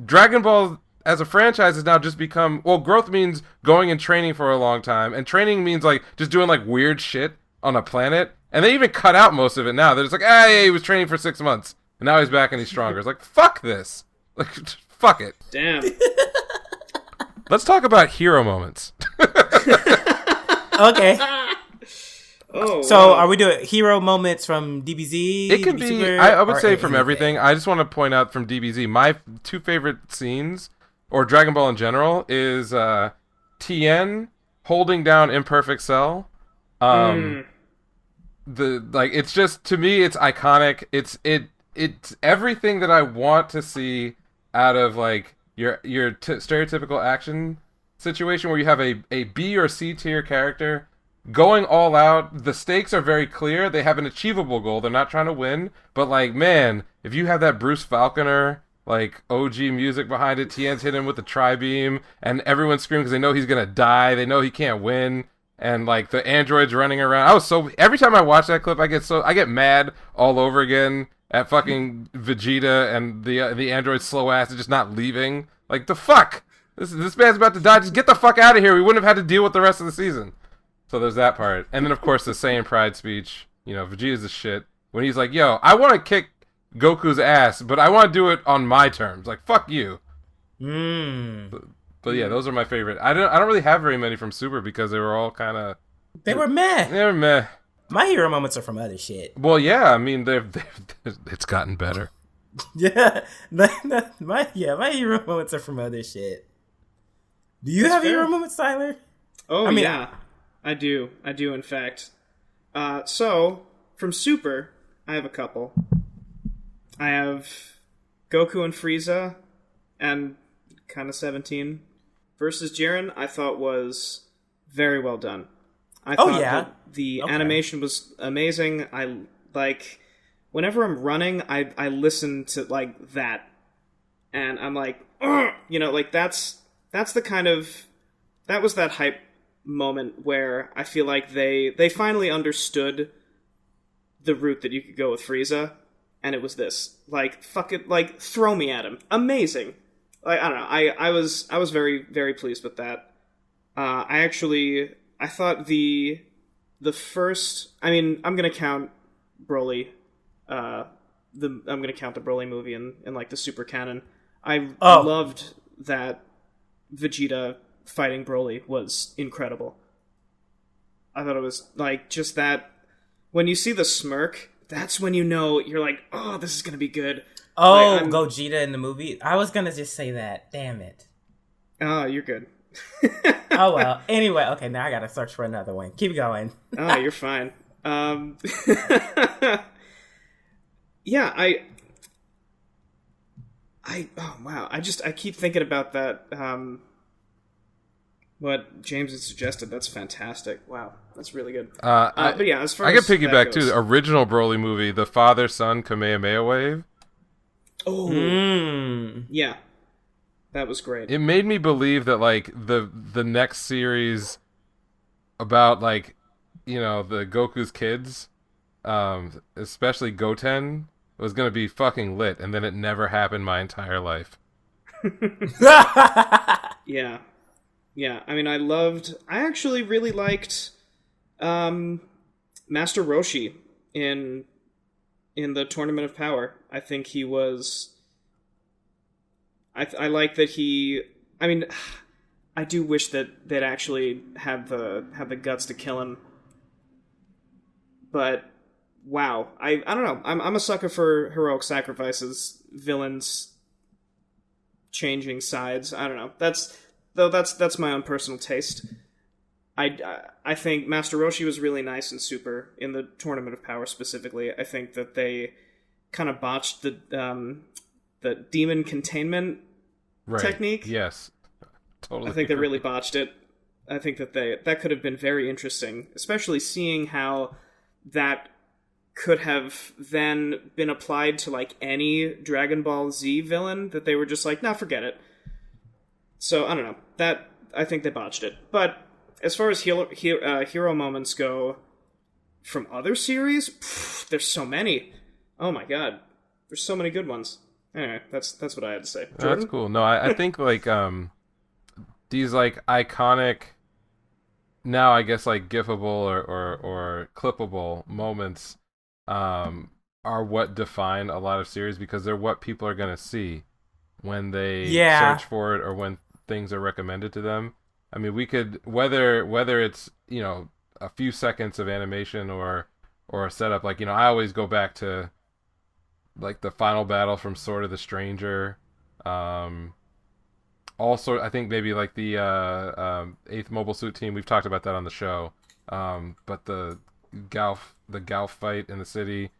Dragon Ball as a franchise has now just become, well, growth means going and training for a long time, and training means like just doing like weird shit on a planet. And they even cut out most of it now. They're just like, hey, he was training for 6 months, and now he's back and he's stronger. It's like, fuck this. Like, fuck it. Damn. Let's talk about hero moments. Okay. Oh. So wow. are we doing hero moments from DBZ? It could be, Super, I would or say from anything? everything. I just want to point out from DBZ, my 2 favorite scenes, or Dragon Ball in general, is Tien holding down Imperfect Cell. It's just, to me, it's iconic. It's everything that I want to see out of like your stereotypical action situation where you have a B or C tier character going all out. The stakes are very clear. They have an achievable goal. They're not trying to win. But like, man, if you have that Bruce Falconer like OG music behind it, Tien's hitting him with the tri-beam, and everyone's screaming because they know he's gonna die. They know he can't win. And like the androids running around, every time I watch that clip, I get mad all over again at fucking Vegeta and the android's slow ass is just not leaving. Like, the fuck, this man's about to die. Just get the fuck out of here. We wouldn't have had to deal with the rest of the season. So there's that part, and then of course the Saiyan Pride speech. You know, Vegeta's the shit when he's like, "Yo, I want to kick Goku's ass, but I want to do it on my terms." Like, fuck you. But yeah, those are my favorite. I don't really have very many from Super because they were all kind of... They were meh. They were meh. My hero moments are from other shit. Well, yeah, I mean, it's gotten better. Yeah, my hero moments are from other shit. Do you have hero moments, Tyler? Oh, I mean, yeah, I do. I do, in fact. So, from Super, I have a couple. I have Goku and Frieza, and kind of 17 versus Jiren. I thought was very well done. I thought that the animation was amazing. I like whenever I'm running, I listen to like that, and I'm like, ugh! You know, like that's the kind of that was that hype moment where I feel like they finally understood the route that you could go with Frieza, and it was this like fuck it, like throw me at him, amazing. Like, I don't know. I was very, very pleased with that. I thought the first. I mean, I'm gonna count Broly. I'm gonna count the Broly movie in like the Super canon. I loved that Vegeta fighting Broly was incredible. I thought it was like just that when you see the smirk, that's when you know you're like, oh, this is gonna be good. Oh, like, Gogeta in the movie? I was gonna just say that. Damn it. Oh, you're good. Oh, well. Anyway, okay, now I gotta search for another one. Keep going. Oh, you're fine. Yeah, oh, wow. I keep thinking about that, what James had suggested. That's fantastic. Wow, that's really good. But yeah, as far I as can piggyback that too. goes, The original Broly movie, the father-son Kamehameha wave. oh, yeah, that was great. It made me believe that like the next series about like, you know, the Goku's kids, especially Goten, was gonna be fucking lit, and then it never happened my entire life. Yeah. Yeah. I mean, I actually really liked Master Roshi in the Tournament of Power. I think he was. I like that he. I mean, I do wish that they'd actually had the guts to kill him. But wow, I don't know. I'm a sucker for heroic sacrifices, villains changing sides. I don't know. That's my own personal taste. I think Master Roshi was really nice and super in the Tournament of Power specifically. I think that they kind of botched the demon containment technique. Yes, totally. I think they really botched it. I think that could have been very interesting, especially seeing how that could have then been applied to like any Dragon Ball Z villain that they were just like, nah, forget it. So I don't know. That I think they botched it. But as far as hero moments go from other series, there's so many. Oh my god, there's so many good ones. Anyway, that's what I had to say. Jordan? That's cool. No, I think like these like iconic, now I guess like gifable or clippable moments are what define a lot of series, because they're what people are gonna see when they search for it or when things are recommended to them. I mean, we could whether it's, you know, a few seconds of animation or a setup. Like, you know, I always go back to like the final battle from Sword of the Stranger. Also, I think maybe like the 8th Mobile Suit Team. We've talked about that on the show. But the Galf fight in the city,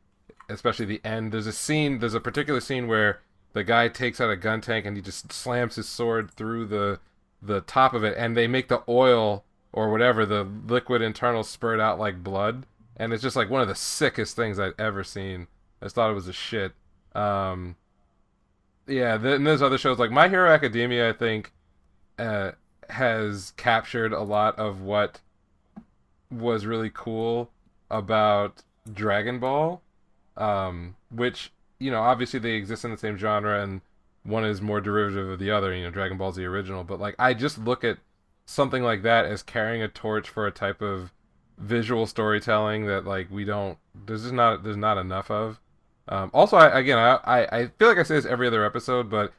especially the end. There's a particular scene where the guy takes out a gun tank and he just slams his sword through the top of it, and they make the oil or whatever, the liquid internal, spurt out like blood, and it's just like one of the sickest things I'd ever seen. I just thought it was a shit. Yeah, then there's other shows like My Hero Academia. I think has captured a lot of what was really cool about Dragon Ball, which, you know, obviously they exist in the same genre, and one is more derivative of the other, you know, Dragon Ball Z original. But like, I just look at something like that as carrying a torch for a type of visual storytelling that like there's not enough of. Also, I feel like I say this every other episode, but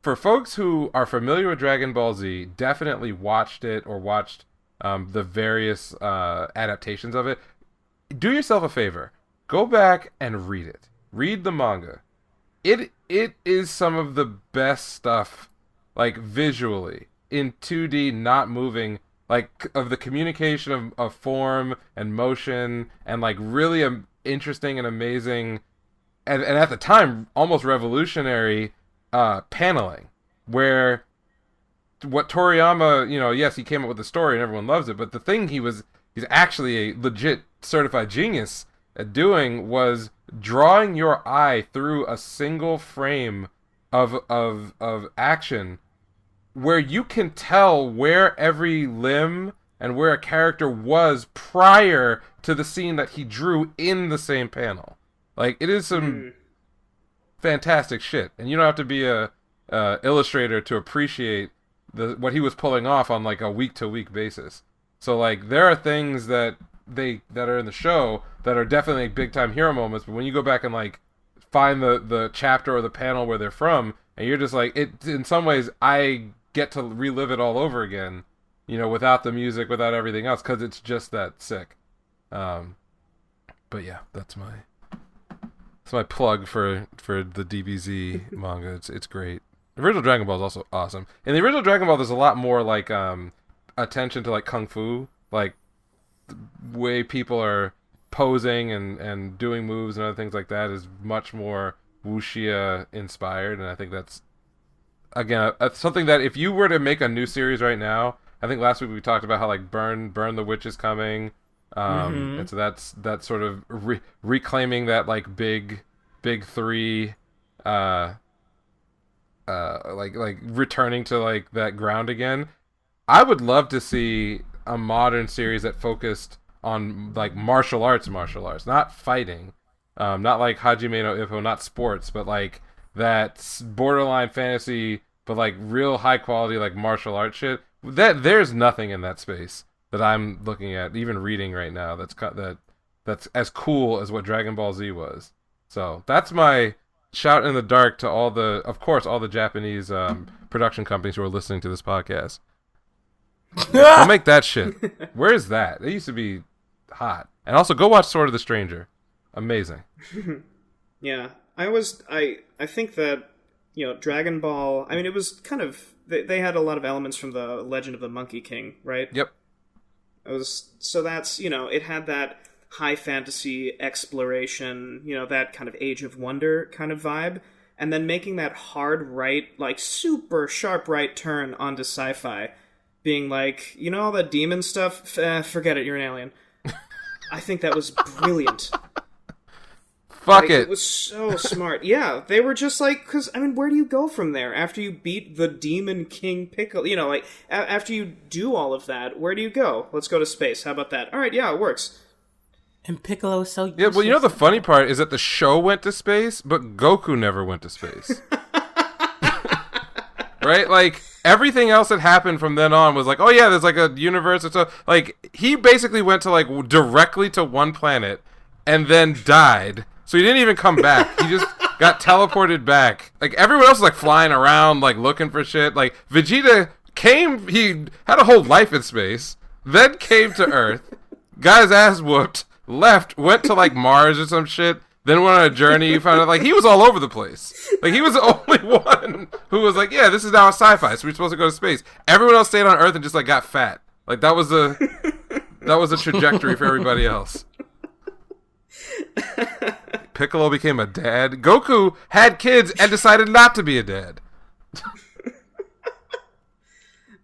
for folks who are familiar with Dragon Ball Z, definitely watched it or watched the various adaptations of it. Do yourself a favor, go back and read it. Read the manga. It is some of the best stuff, like visually, in 2D, not moving, like of the communication of form and motion, and like really interesting and amazing, and at the time almost revolutionary paneling, where what Toriyama, you know, yes, he came up with the story and everyone loves it, but the thing he's actually a legit certified genius at doing was drawing your eye through a single frame of action, where you can tell where every limb and where a character was prior to the scene that he drew in the same panel. Like, it is some fantastic shit, and you don't have to be a illustrator to appreciate what he was pulling off on like a week to week basis. So like, there are things that are in the show that are definitely big time hero moments, but when you go back and like find the chapter or the panel where they're from, and you're just like, it, in some ways I get to relive it all over again, you know, without the music, without everything else, because it's just that sick. But yeah, that's my plug for the DBZ manga. It's great. The original Dragon Ball is also awesome. In the original Dragon Ball, there's a lot more like attention to like kung fu, like the way people are posing and doing moves and other things like that is much more wuxia inspired, and I think that's, again, something that if you were to make a new series right now, I think last week we talked about how like Burn the Witch is coming, and so that's sort of reclaiming that like big three, like returning to like that ground again. I would love to see a modern series that focused on like martial arts, not fighting, not like Hajime no Ippo, not sports, but like that borderline fantasy, but like real high quality like martial arts shit. That there's nothing in that space that I'm looking at, even reading right now. That's as cool as what Dragon Ball Z was. So that's my shout in the dark to all the Japanese production companies who are listening to this podcast. Don't make that shit. Where is that? It used to be hot. And also, go watch Sword of the Stranger. Amazing. Yeah, I think that, you know, Dragon Ball. I mean, it was kind of they had a lot of elements from the Legend of the Monkey King, right? Yep. It was, so that's, you know, it had that high fantasy exploration, you know, that kind of Age of Wonder kind of vibe, and then making that hard right, like super sharp right turn onto sci-fi, being like, you know, all that demon stuff, forget it, you're an alien. I think that was brilliant. Fuck like, it. It was so smart. Yeah, they were just like, because, I mean, where do you go from there after you beat the Demon King Piccolo? You know, like, after you do all of that, where do you go? Let's go to space. How about that? All right, yeah, it works. And Piccolo is so Yeah, well, you know the funny part is that the show went to space, but Goku never went to space. Right? Like, everything else that happened from then on was like, oh yeah, there's like a universe or so. Like, he basically went to like directly to one planet and then died. So he didn't even come back. He just got teleported back. Like, everyone else was like flying around, like looking for shit. Like, Vegeta came, he had a whole life in space, then came to Earth, got his ass whooped, left, went to like Mars or some shit, then went on a journey. Found out like he was all over the place. Like, he was the only one who was like, yeah, this is now a sci-fi, so we're supposed to go to space. Everyone else stayed on Earth and just like got fat. Like, that was a trajectory for everybody else. Piccolo became a dad. Goku had kids and decided not to be a dad.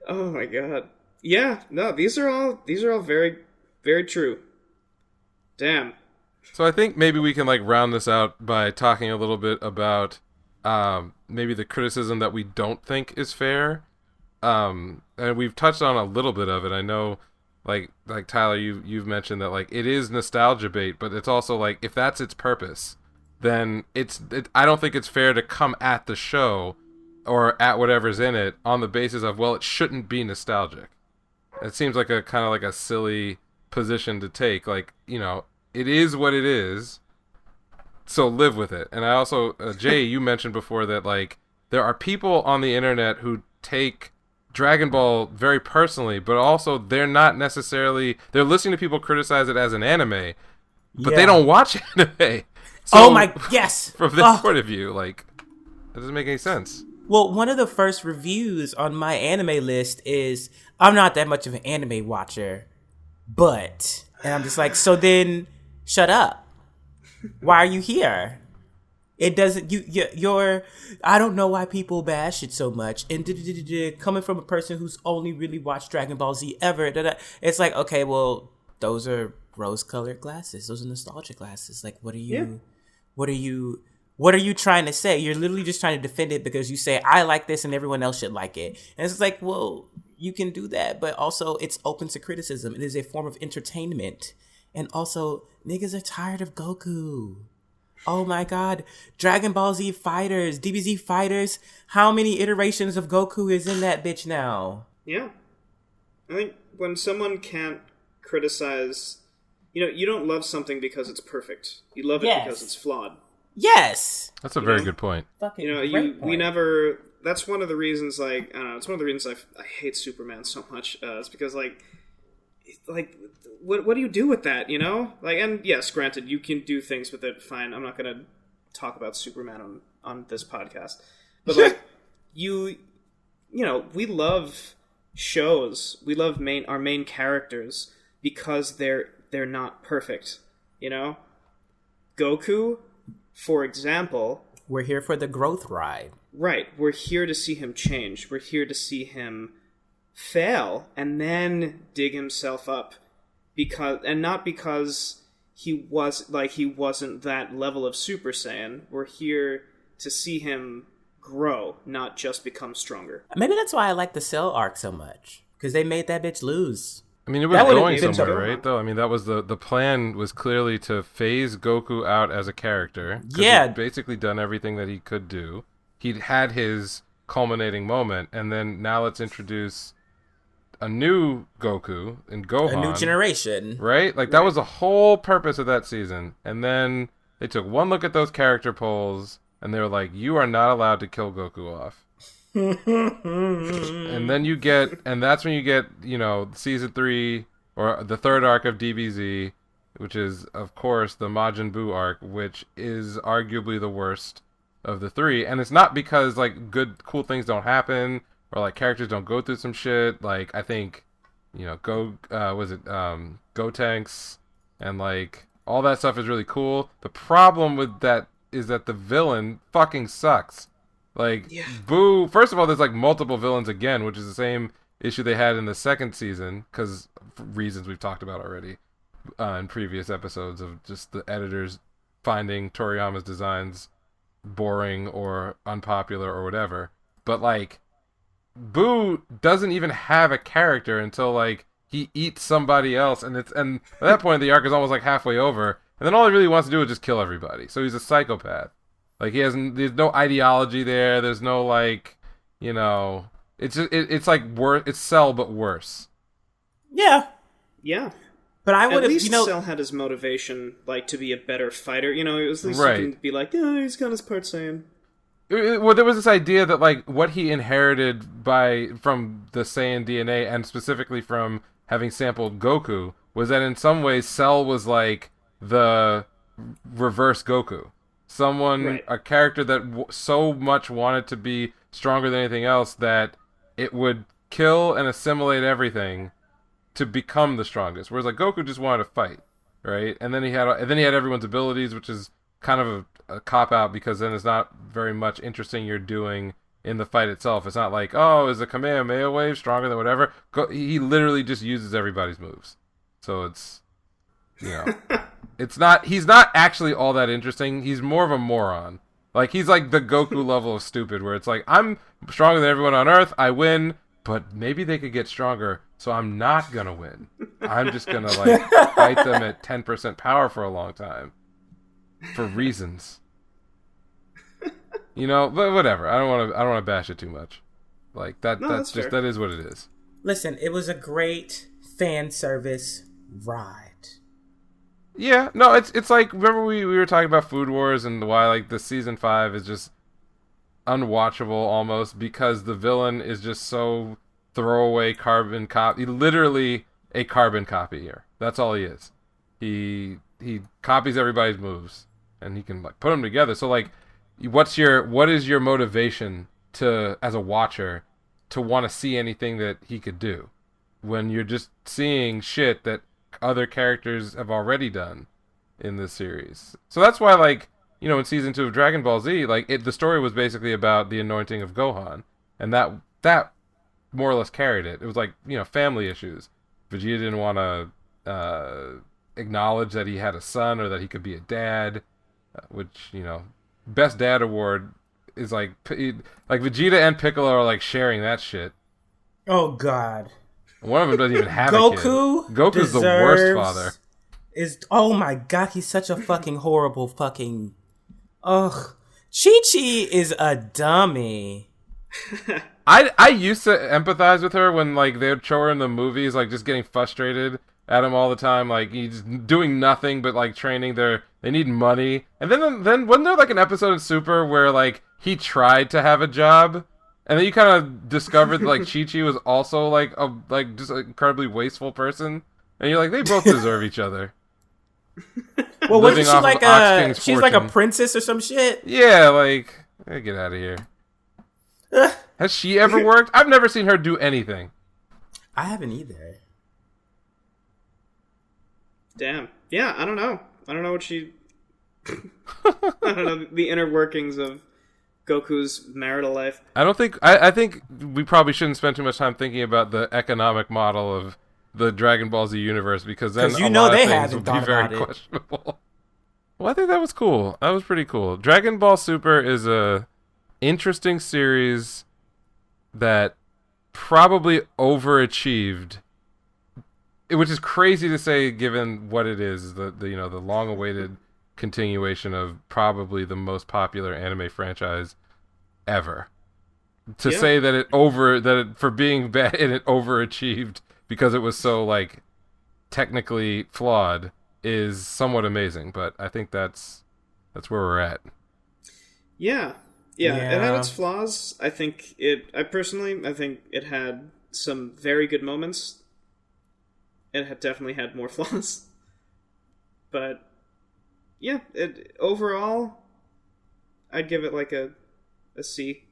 Oh my god. Yeah, no, these are all very, very true. Damn. So I think maybe we can like round this out by talking a little bit about maybe the criticism that we don't think is fair. And we've touched on a little bit of it. I know, like Tyler, you've mentioned that like it is nostalgia bait, but it's also like, if that's its purpose, then I don't think it's fair to come at the show or at whatever's in it on the basis of, well, it shouldn't be nostalgic. It seems like a kind of like a silly position to take. Like, you know, it is what it is, so live with it. And I also, Jay, you mentioned before that like there are people on the internet who take Dragon Ball very personally, but also they're not necessarily, they're listening to people criticize it as an anime, but they don't watch anime. So, oh my, yes. From this point of view, like, that doesn't make any sense. Well, one of the first reviews on my anime list is, I'm not that much of an anime watcher, but, and I'm just like, so then shut up. Why are you here? It doesn't, you're, I don't know why people bash it so much. And coming from a person who's only really watched Dragon Ball Z ever, it's like, okay, well, those are rose-colored glasses. Those are nostalgia glasses. Like, what are you trying to say? You're literally just trying to defend it because you say, I like this and everyone else should like it. And it's like, well, you can do that, but also it's open to criticism. It is a form of entertainment. And also, niggas are tired of Goku. Oh my god. Dragon Ball Z Fighters, DBZ Fighters. How many iterations of Goku is in that bitch now? Yeah. I think when someone can't criticize, you know, you don't love something because it's perfect. You love it because it's flawed. Yes. That's a very good point. You know, we never, that's one of the reasons, like, I don't know, it's one of the reasons I hate Superman so much. It's because, like, what do you do with that, you know? Like, and yes, granted, you can do things with it, fine. I'm not going to talk about Superman on this podcast. But, like, you know, we love shows. We love our main characters because they're not perfect, you know? Goku, for example... We're here for the growth ride. Right. We're here to see him change. We're here to see him fail and then dig himself up, not because he wasn't that level of Super Saiyan. We're here to see him grow, not just become stronger. Maybe that's why I like the Cell arc so much, because they made that bitch lose. I mean, it was That would've going been somewhere, so- right? Though, I mean, that was the plan was clearly to phase Goku out as a character. 'Cause Yeah. he'd basically done everything that he could do. He'd had his culminating moment, and then now let's introduce a new Goku and Gohan. A new generation. Right? Like, that was the whole purpose of that season. And then they took one look at those character polls, and they were like, you are not allowed to kill Goku off. And then and that's when you get, season 3, or the third arc of DBZ, which is, of course, the Majin Buu arc, which is arguably the worst of the 3. And it's not because, like, cool things don't happen, or, like, characters don't go through some shit. Like, I think, Gotenks, and, like, all that stuff is really cool. The problem with that is that the villain fucking sucks. Like, Boo, first of all, there's, like, multiple villains again, which is the same issue they had in the second season, because for reasons we've talked about already in previous episodes of just the editors finding Toriyama's designs boring or unpopular or whatever. But, like, Boo doesn't even have a character until, like, he eats somebody else, and at that point the arc is almost, like, halfway over, and then all he really wants to do is just kill everybody. So he's a psychopath. Like, there's no ideology there. There's no, like, it's just, it's like it's Cell but worse. Yeah. Yeah. But I would At have, least Cell had his motivation, like, to be a better fighter. At least Right. you can be like, yeah, he's got his part Saiyan. Well, there was this idea that, like, what he inherited from the Saiyan DNA, and specifically from having sampled Goku, was that in some ways Cell was like the reverse Goku. Right. A character that so much wanted to be stronger than anything else that it would kill and assimilate everything to become the strongest. Whereas, like, Goku just wanted to fight, right? And then he had everyone's abilities, which is kind of a cop out, because then it's not very much interesting you're doing in the fight itself. It's not like, oh, is the Kamehameha wave stronger than whatever? He literally just uses everybody's moves. So it's, he's not actually all that interesting. He's more of a moron. Like, he's like the Goku level of stupid, where it's like, I'm stronger than everyone on Earth, I win, but maybe they could get stronger, so I'm not gonna win. I'm just gonna, like, fight them at 10% power for a long time. For reasons. But whatever. I don't want to bash it too much. Like, that. No, that's just fair. that is what it is. Listen, it was a great fan service ride. Yeah, no, it's like, remember we were talking about Food Wars and why, like, the season 5 is just unwatchable almost because the villain is just so throwaway carbon copy. Literally a carbon copy here. That's all he is. He copies everybody's moves and he can, like, put them together. So, like, what is your motivation to, as a watcher, to want to see anything that he could do when you're just seeing shit that other characters have already done in this series? So that's why, like, in season 2 of Dragon Ball Z, like, the story was basically about the anointing of Gohan, and that more or less carried it. It was like, family issues. Vegeta didn't want to acknowledge that he had a son or that he could be a dad, which, best dad award is like Vegeta and Piccolo are, like, sharing that shit. Oh God. One of them doesn't even have Goku a kid. Goku's the worst father. Oh my God, he's such a fucking horrible fucking. Ugh. Chi-Chi is a dummy. I used to empathize with her when, like, they'd show her in the movies, like, just getting frustrated at him all the time, like, he's doing nothing but, like, training. They need money. And then wasn't there, like, an episode of Super where, like, he tried to have a job, and then you kind of discovered that, like, Chi-Chi was also, like, just an incredibly wasteful person, and you're like, they both deserve each other. Well, wasn't she like She's like a princess or some shit? Yeah, like, get out of here. Has she ever worked? I've never seen her do anything. I haven't either. Damn. Yeah, I don't know. I don't know what she... I don't know the inner workings of Goku's marital life. I think we probably shouldn't spend too much time thinking about the economic model of the Dragon Ball Z universe, because then a lot of things would be very questionable. Well, I think that was cool. That was pretty cool. Dragon Ball Super is a interesting series that probably overachieved which is crazy to say given what it is, the the long-awaited continuation of probably the most popular anime franchise ever. To say that for being bad and it overachieved because it was so like technically flawed is somewhat amazing, but I think that's where we're at. Yeah. It had its flaws. I think it had some very good moments. It had definitely had more flaws. But yeah, overall I'd give it like a C.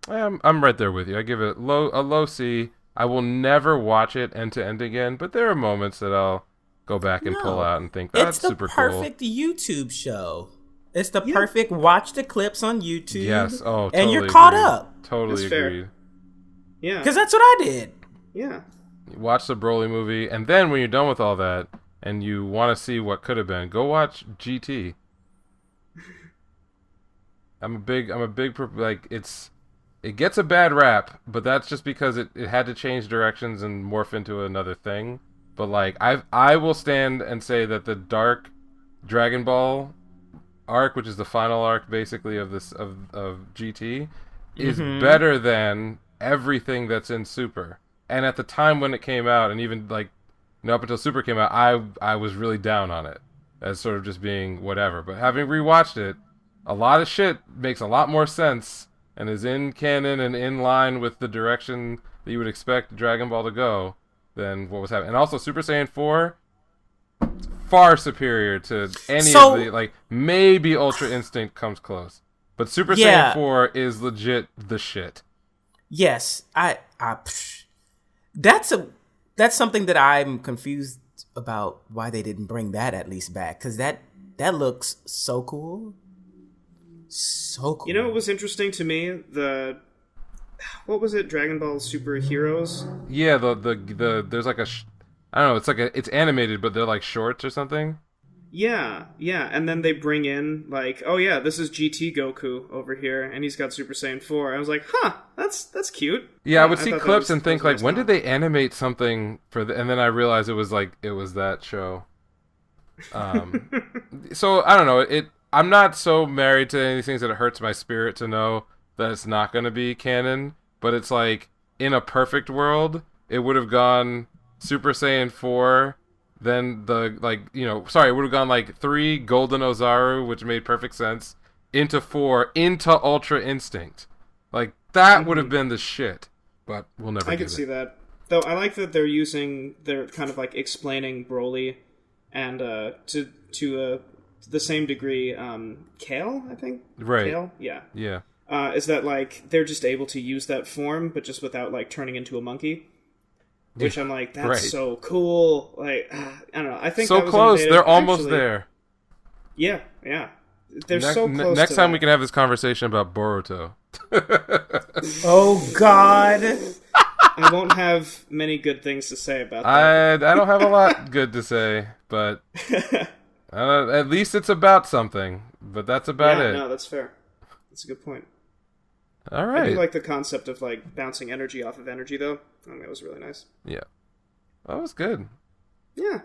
I'm right there with you. I give it a low C. I will never watch it end to end again, but there are moments that I'll go back and pull out and think that's super cool. It's the perfect YouTube show. It's the perfect watch the clips on YouTube. Yes. Oh, totally and you're caught up. Totally agreed. Yeah. Because that's what I did. Yeah. You watch the Broly movie, and then when you're done with all that, and you want to see what could have been, go watch GT. I'm a big like it gets a bad rap, but that's just because it had to change directions and morph into another thing. But like I will stand and say that the Dark Dragon Ball arc, which is the final arc basically of this of GT, is better than everything that's in Super. And at the time when it came out, and even like up until Super came out, I was really down on it as sort of just being whatever. But having rewatched it, a lot of shit makes a lot more sense and is in canon and in line with the direction that you would expect Dragon Ball to go than what was happening. And also Super Saiyan 4, far superior to any of the, like, maybe Ultra Instinct comes close. But Super Saiyan 4 is legit the shit. Yes, that's something that I'm confused about why they didn't bring that at least back, because that looks so cool. So cool. You know what was interesting to me? What was it? Dragon Ball Super Heroes? Yeah, the there's like I don't know, it's animated, but they're like shorts or something. Yeah, and then they bring in like, oh yeah, this is GT Goku over here, and he's got Super Saiyan 4. I was like, huh, that's cute. Yeah, I would see clips and think like, when did they animate something for and then I realized it was that show. So I don't know, I'm not so married to any of these things that it hurts my spirit to know that it's not going to be canon, but it's like, in a perfect world, it would have gone Super Saiyan 4, then it would have gone like 3 Golden Ozaru, which made perfect sense, into 4, into Ultra Instinct. Like, that would have been the shit, but we'll never get it. I could see that. Though I like that they're kind of like explaining Broly, and to the same degree, Kale, I think? Right. Kale? Yeah. Yeah. Is that, like, they're just able to use that form, but just without, like, turning into a monkey. Which I'm like, that's so cool. Like, I don't know. I think so that was close. innovative. They're almost there. Yeah. They're so close. Next time we can have this conversation about Boruto. Oh, God. I won't have many good things to say about that. I don't have a lot good to say, but... at least it's about something, but that's about it. No, that's fair. That's a good point. All right. I do like the concept of like bouncing energy off of energy, though. I think that was really nice. Yeah, that was good. Yeah.